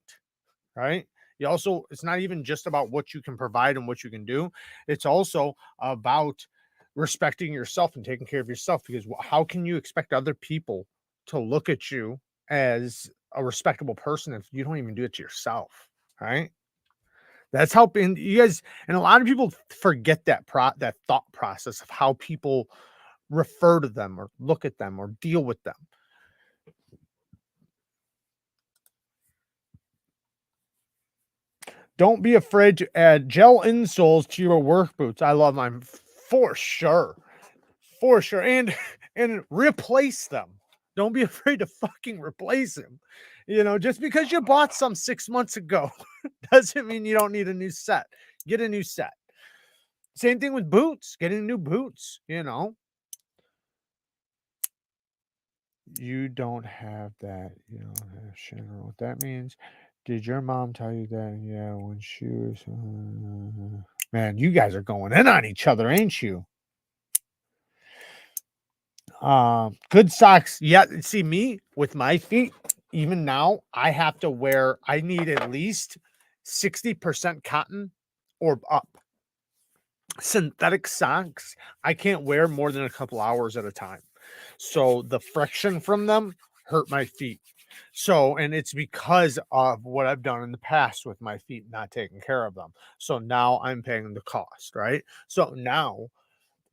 right? It's not even just about what you can provide and what you can do. It's also about respecting yourself and taking care of yourself, because how can you expect other people to look at you as a respectable person if you don't even do it to yourself, right? That's helping you guys. And a lot of people forget that thought process of how people refer to them or look at them or deal with them. Don't be afraid to add gel insoles to your work boots. I love mine for sure. For sure. And replace them. Don't be afraid to fucking replace them. Just because you bought some 6 months ago doesn't mean you don't need a new set. Get a new set. Same thing with boots, getting new boots, You don't have that. You don't have general. What that means? Did your mom tell you that? Yeah, when she was. Man, you guys are going in on each other, ain't you? Good socks. Yeah, see me with my feet. Even now, I have to wear. I need at least 60% cotton or up. Synthetic socks, I can't wear more than a couple hours at a time. So the friction from them hurt my feet. So, and it's because of what I've done in the past with my feet not taking care of them. So now I'm paying the cost, right? So now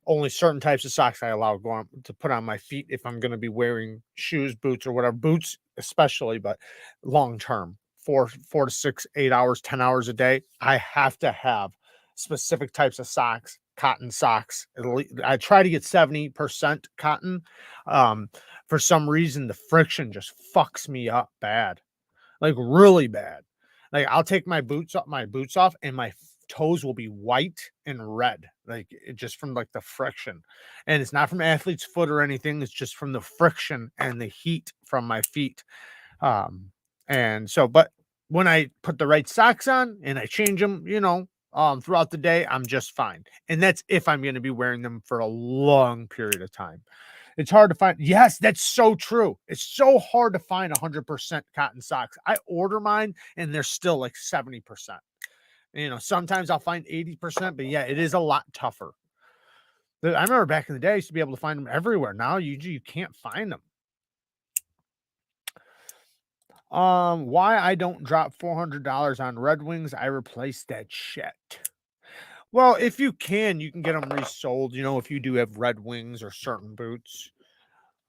only certain types of socks I allow go on to put on my feet if I'm going to be wearing shoes, boots, or whatever, boots especially, but long term, 4 to 6, 8 hours, 10 hours a day, I have to have specific types of socks, cotton socks. I try to get 70% cotton. Um, for some reason, the friction just fucks me up bad, like really bad. Like I'll take my boots off, and my toes will be white and red, like just from like the friction. And it's not from athlete's foot or anything. It's just from the friction and the heat from my feet. Um, and so, but when I put the right socks on and I change them, throughout the day, I'm just fine. And that's if I'm going to be wearing them for a long period of time. It's hard to find. Yes, that's so true. It's so hard to find 100% cotton socks. I order mine and they're still like 70%. Sometimes I'll find 80%, but yeah, it is a lot tougher. I remember back in the day, I used to be able to find them everywhere. Now you can't find them. Why I don't drop $400 on Red Wings? I replace that shit. Well, if you can get them resold. If you do have Red Wings or certain boots.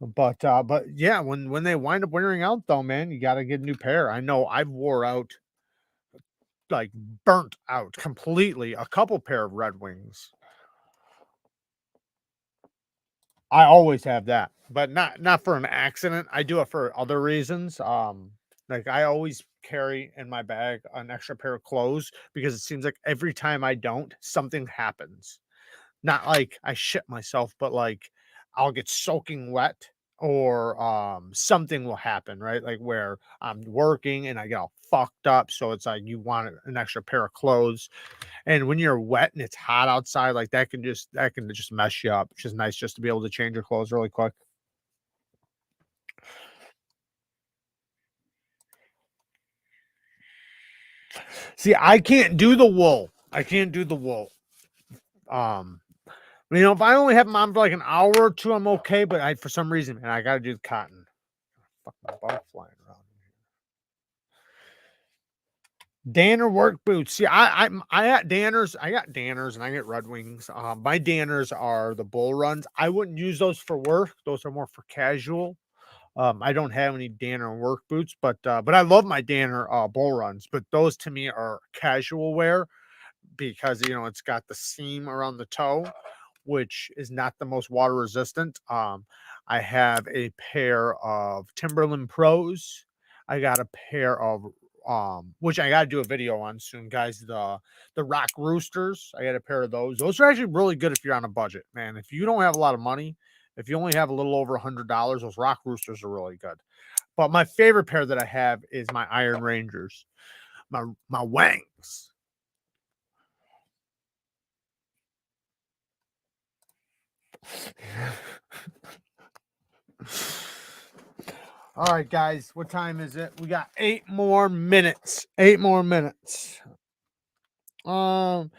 But yeah, when they wind up wearing out though, man, you got to get a new pair. I know I've wore out, like burnt out completely, a couple pair of Red Wings. I always have that, but not for an accident. I do it for other reasons. Like I always carry in my bag an extra pair of clothes because it seems like every time I don't, something happens. Not like I shit myself, but like I'll get soaking wet or something will happen, right? Like where I'm working and I get all fucked up. So it's like you want an extra pair of clothes. And when you're wet and it's hot outside, like that can just mess you up. It's just nice just to be able to change your clothes really quick. See, I can't do the wool. I can't do the wool. Um, if I only have them on for like an hour or two, I'm okay. But for some reason, man, I got to do the cotton. Fucking bug flying around. Danner work boots. See, I got Danners. I got Danners and I get Red Wings. My Danners are the Bull Runs. I wouldn't use those for work. Those are more for casual. I don't have any Danner work boots, but I love my Danner Bull Runs. But those to me are casual wear because it's got the seam around the toe, which is not the most water resistant. I have a pair of Timberland Pros. I got a pair of which I got to do a video on soon, guys. The Rock Roosters. I got a pair of those. Those are actually really good if you're on a budget, man. If you don't have a lot of money, if you only have a little over $100, those Rock Roosters are really good. But my favorite pair that I have is my Iron Rangers, my Wangs. All right, guys, what time is it? We got 8 more minutes. 8 more minutes. Had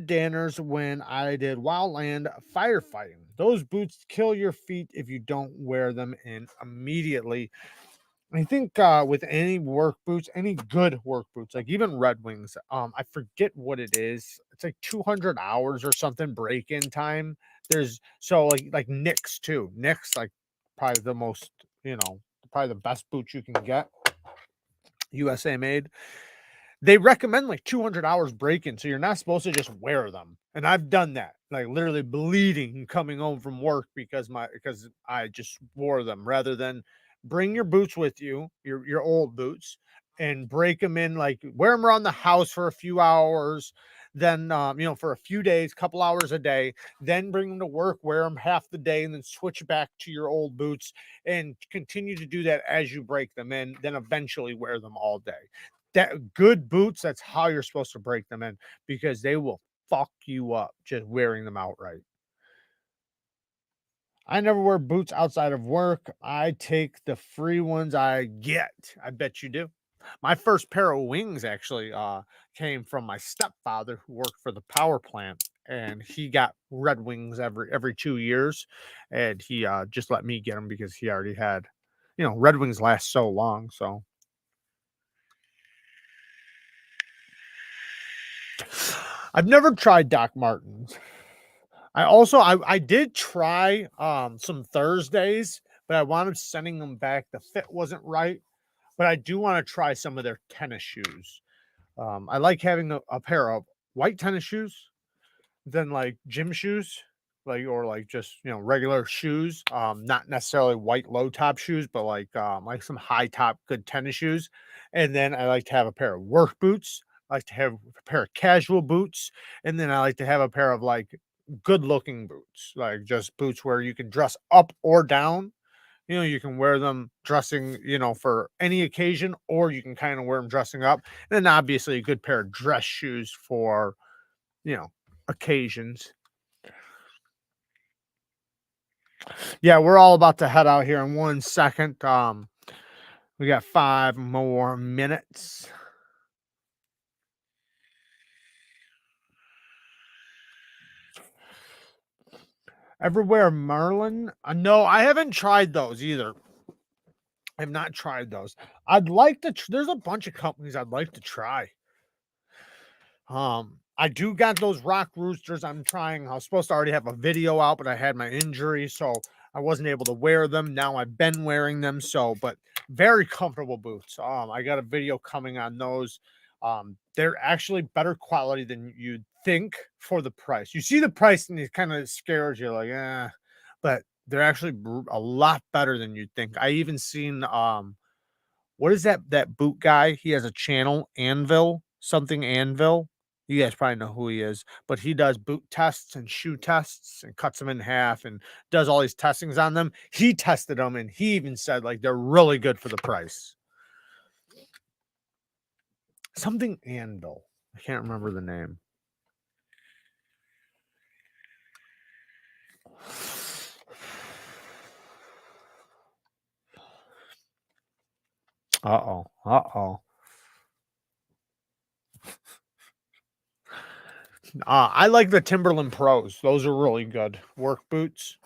Danners when I did wildland firefighting. Those boots kill your feet if you don't wear them in immediately. I think with any work boots, any good work boots, like even Red Wings, I forget what it is. It's like 200 hours or something break-in time. There's so like Knicks too. Knicks like probably the most, probably the best boots you can get. USA made. They recommend like 200 hours break-in, so you're not supposed to just wear them. And I've done that, like literally bleeding coming home from work because I just wore them rather than bring your boots with you, your old boots, and break them in, like wear them around the house for a few hours, then you know, for a few days, couple hours a day, then bring them to work, wear them half the day, and then switch back to your old boots and continue to do that as you break them in, then eventually wear them all day. That good boots, that's how you're supposed to break them in, because they will fuck you up just wearing them outright. I never wear boots outside of work. I take the free ones I get. I bet you do. My first pair of wings actually came from my stepfather, who worked for the power plant, and he got Red Wings every 2 years, and he just let me get them because he already had, you know, Red Wings last so long. So I've never tried Doc Martens. I did try some Thursdays, but I wound up sending them back. The fit wasn't right, but I do want to try some of their tennis shoes. I like having a pair of white tennis shoes than like gym shoes, like, or like just, you know, regular shoes. Not necessarily white low top shoes, but like some high top good tennis shoes. And then I like to have a pair of work boots. I like to have a pair of casual boots, and then I like to have a pair of like good looking boots, like just boots where you can dress up or down. You know, you can wear them dressing, you know, for any occasion, or you can kind of wear them dressing up. And then obviously a good pair of dress shoes for, you know, occasions. Yeah, we're all about to head out here in 1 second. We got 5 more minutes. Ever wear Merlin? No, I haven't tried those either. I've not tried those. I'd like to. There's a bunch of companies I'd like to try. I do got those rock roosters I'm trying. I was supposed to already have a video out, but I had my injury, so I wasn't able to wear them. Now I've been wearing them, so but very comfortable boots. I got a video coming on those. They're actually better quality than you'd think for the price. You see the price and it kind of scares you, like, but they're actually a lot better than you'd think. I even seen what is that boot guy? He has a channel, Anvil, something Anvil. You guys probably know who he is, but he does boot tests and shoe tests and cuts them in half and does all these testings on them. He tested them and he even said like they're really good for the price. Something Anvil. I can't remember the name. Uh-oh. Uh-oh. I like the Timberland Pros. Those are really good work boots.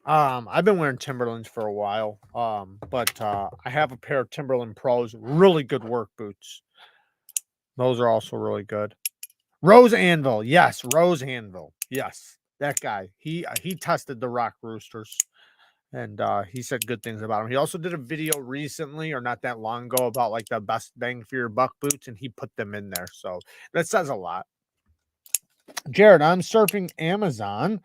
I've been wearing Timberlands for a while. But I have a pair of Timberland Pros, really good work boots. Those are also really good. Rose Anvil, yes, Rose Anvil, yes, that guy. He tested the rock roosters, and he said good things about them. He also did a video recently, or not that long ago, about like the best bang for your buck boots, and he put them in there. So that says a lot. Jared, I'm surfing Amazon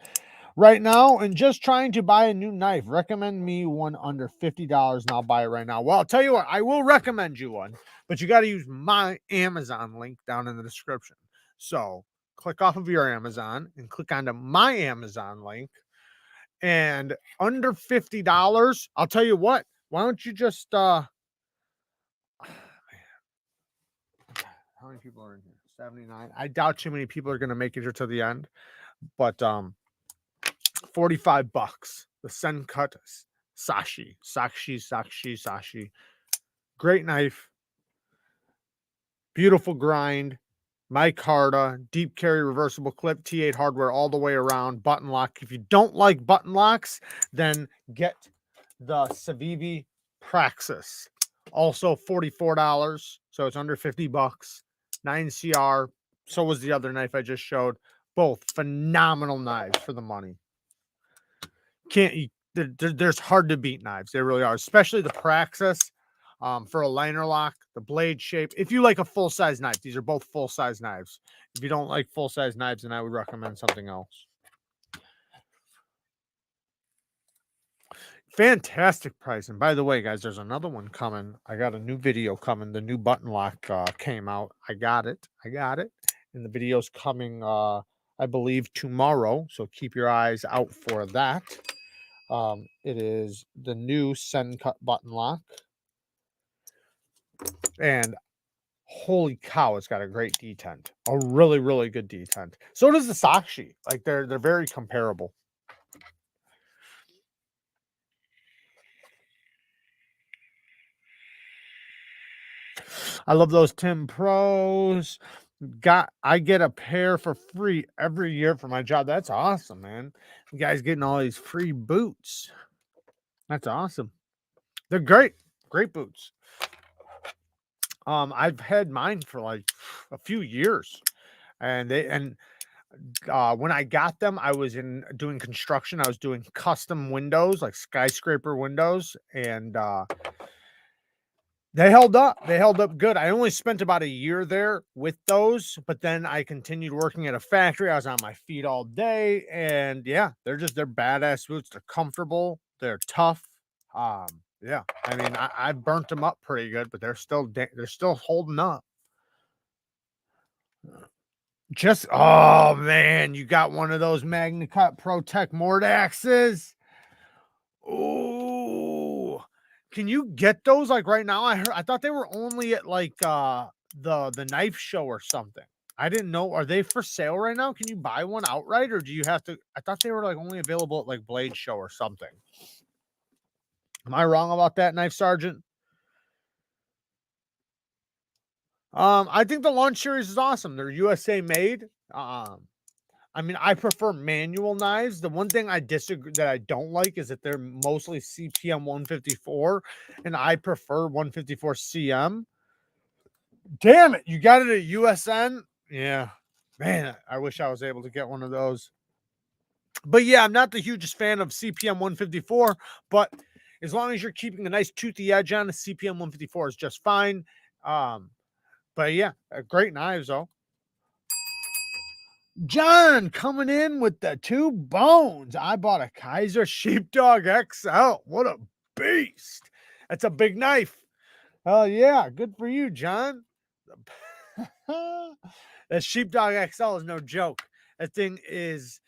right now and just trying to buy a new knife. Recommend me one under $50 and I'll buy it right now. Well, I'll tell you what, I will recommend you one, but you got to use my Amazon link down in the description. So click off of your Amazon and click onto my Amazon link. And under $50, I'll tell you what, why don't you just how many people are in here? 79. I doubt too many people are gonna make it here to the end, but $45. The Sen Cut Sashi. Great knife. Beautiful grind. Micarta, deep carry reversible clip, T8 hardware all the way around, button lock. If you don't like button locks, then get the Civivi Praxis. Also $44, so it's under $50. 9CR. So was the other knife I just showed. Both phenomenal knives for the money. There's hard to beat knives. They really are, especially the Praxis. For a liner lock, the blade shape. If you like a full-size knife, these are both full-size knives. If you don't like full-size knives, then I would recommend something else. Fantastic price. And by the way, guys, there's another one coming. I got a new video coming. The new button lock came out. I got it. And the video's coming, I believe, tomorrow. So keep your eyes out for that. It is the new Send Cut button lock. And holy cow, it's got a great detent. A really, really good detent. So does the Sakshi. Like they're very comparable. I love those Tim Pros. I get a pair for free every year for my job. That's awesome, man. You guys getting all these free boots. That's awesome. They're great. Great boots. I've had mine for like a few years. And when I got them, I was doing construction. I was doing custom windows, like skyscraper windows, and they held up. They held up good. I only spent about a year there with those, but then I continued working at a factory. I was on my feet all day, and yeah, they're badass boots. They're comfortable. They're tough. Yeah, I mean, I burnt them up pretty good, but they're still holding up. Oh man, you got one of those MagnaCut Protect Mordaxes. Ooh. Can you get those like right now? I thought they were only at like the knife show or something. I didn't know. Are they for sale right now? Can you buy one outright, or do you have to? I thought they were like only available at like Blade Show or something. Am I wrong about that, Knife Sergeant? I think the Launch Series is awesome. They're USA made. I mean, I prefer manual knives. The one thing I disagree that I don't like is that they're mostly CPM 154, and I prefer 154 CM. Damn it, you got it at USN? Yeah. Man, I wish I was able to get one of those. But yeah, I'm not the hugest fan of CPM 154, but as long as you're keeping a nice toothy edge on, the CPM 154 is just fine. But yeah, great knives though. John coming in with the 2 bones. I bought a Kaiser Sheepdog XL. What a beast. That's a big knife. Oh, yeah. Good for you, John. That Sheepdog XL is no joke. That thing it's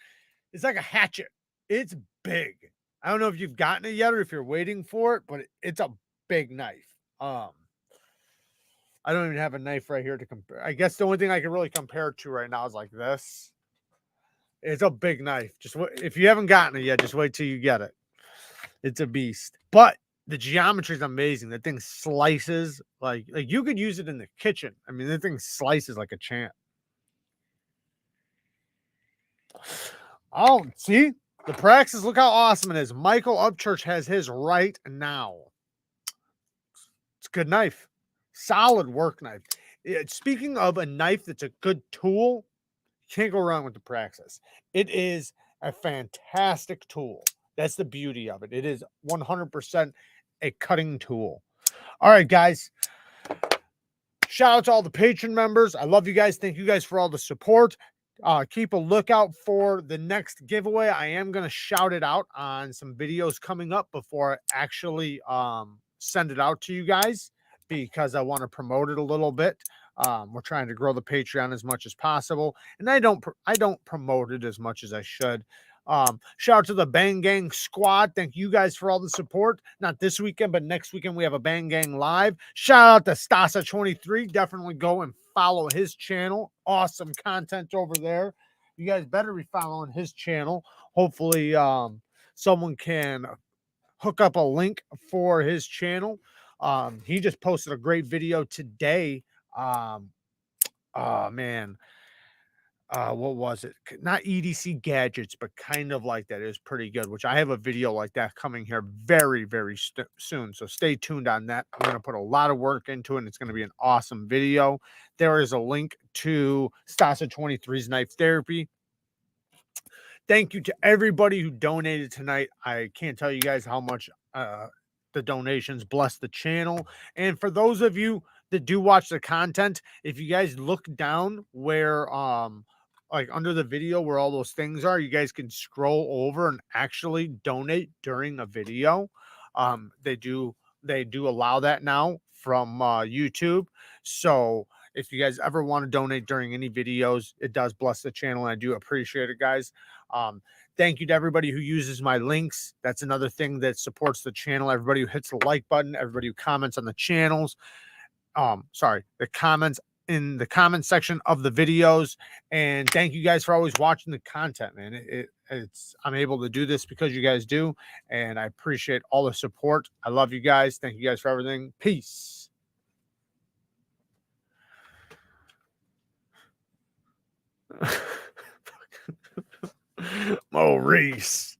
like a hatchet. It's big. I don't know if you've gotten it yet or if you're waiting for it, but it's a big knife. I don't even have a knife right here to compare. I guess the only thing I can really compare it to right now is like this. It's a big knife. If you haven't gotten it yet, just wait till you get it. It's a beast. But the geometry is amazing. That thing slices like you could use it in the kitchen. I mean, that thing slices like a champ. Oh, see? The Praxis, look how awesome it is. Michael Upchurch has his right now. It's a good knife. Solid work knife. Speaking of a knife that's a good tool, you can't go wrong with the Praxis. It is a fantastic tool. That's the beauty of it. It is 100% a cutting tool. All right, guys. Shout out to all the patron members. I love you guys. Thank you guys for all the support. Keep a lookout for the next giveaway. I am going to shout it out on some videos coming up before I actually send it out to you guys, because I want to promote it a little bit. We're trying to grow the Patreon as much as possible, and I don't promote it as much as I should. Shout out to the Bang Gang squad. Thank you guys for all the support. Not this weekend, but next weekend we have a Bang Gang live. Shout out to Stasa23. Definitely go and follow his channel. Awesome content over there. You guys better be following his channel. Hopefully, someone can hook up a link for his channel. He just posted a great video today. Oh man. What was it? Not EDC gadgets, but kind of like that. It was pretty good, which I have a video like that coming here very, very soon. So stay tuned on that. I'm going to put a lot of work into it, and it's going to be an awesome video. There is a link to Stasa 23's Knife Therapy. Thank you to everybody who donated tonight. I can't tell you guys how much the donations bless the channel. And for those of you that do watch the content, if you guys look down where like under the video where all those things are, you guys can scroll over and actually donate during a video. They do allow that now from YouTube. So if you guys ever want to donate during any videos, it does bless the channel, and I do appreciate it, guys. Thank you to everybody who uses my links. That's another thing that supports the channel. Everybody who hits the like button, everybody who comments on the channels, the comments in the comment section of the videos. And thank you guys for always watching the content, man. It's I'm able to do this because you guys do, and I appreciate all the support. I love you guys. Thank you guys for everything. Peace. Maurice.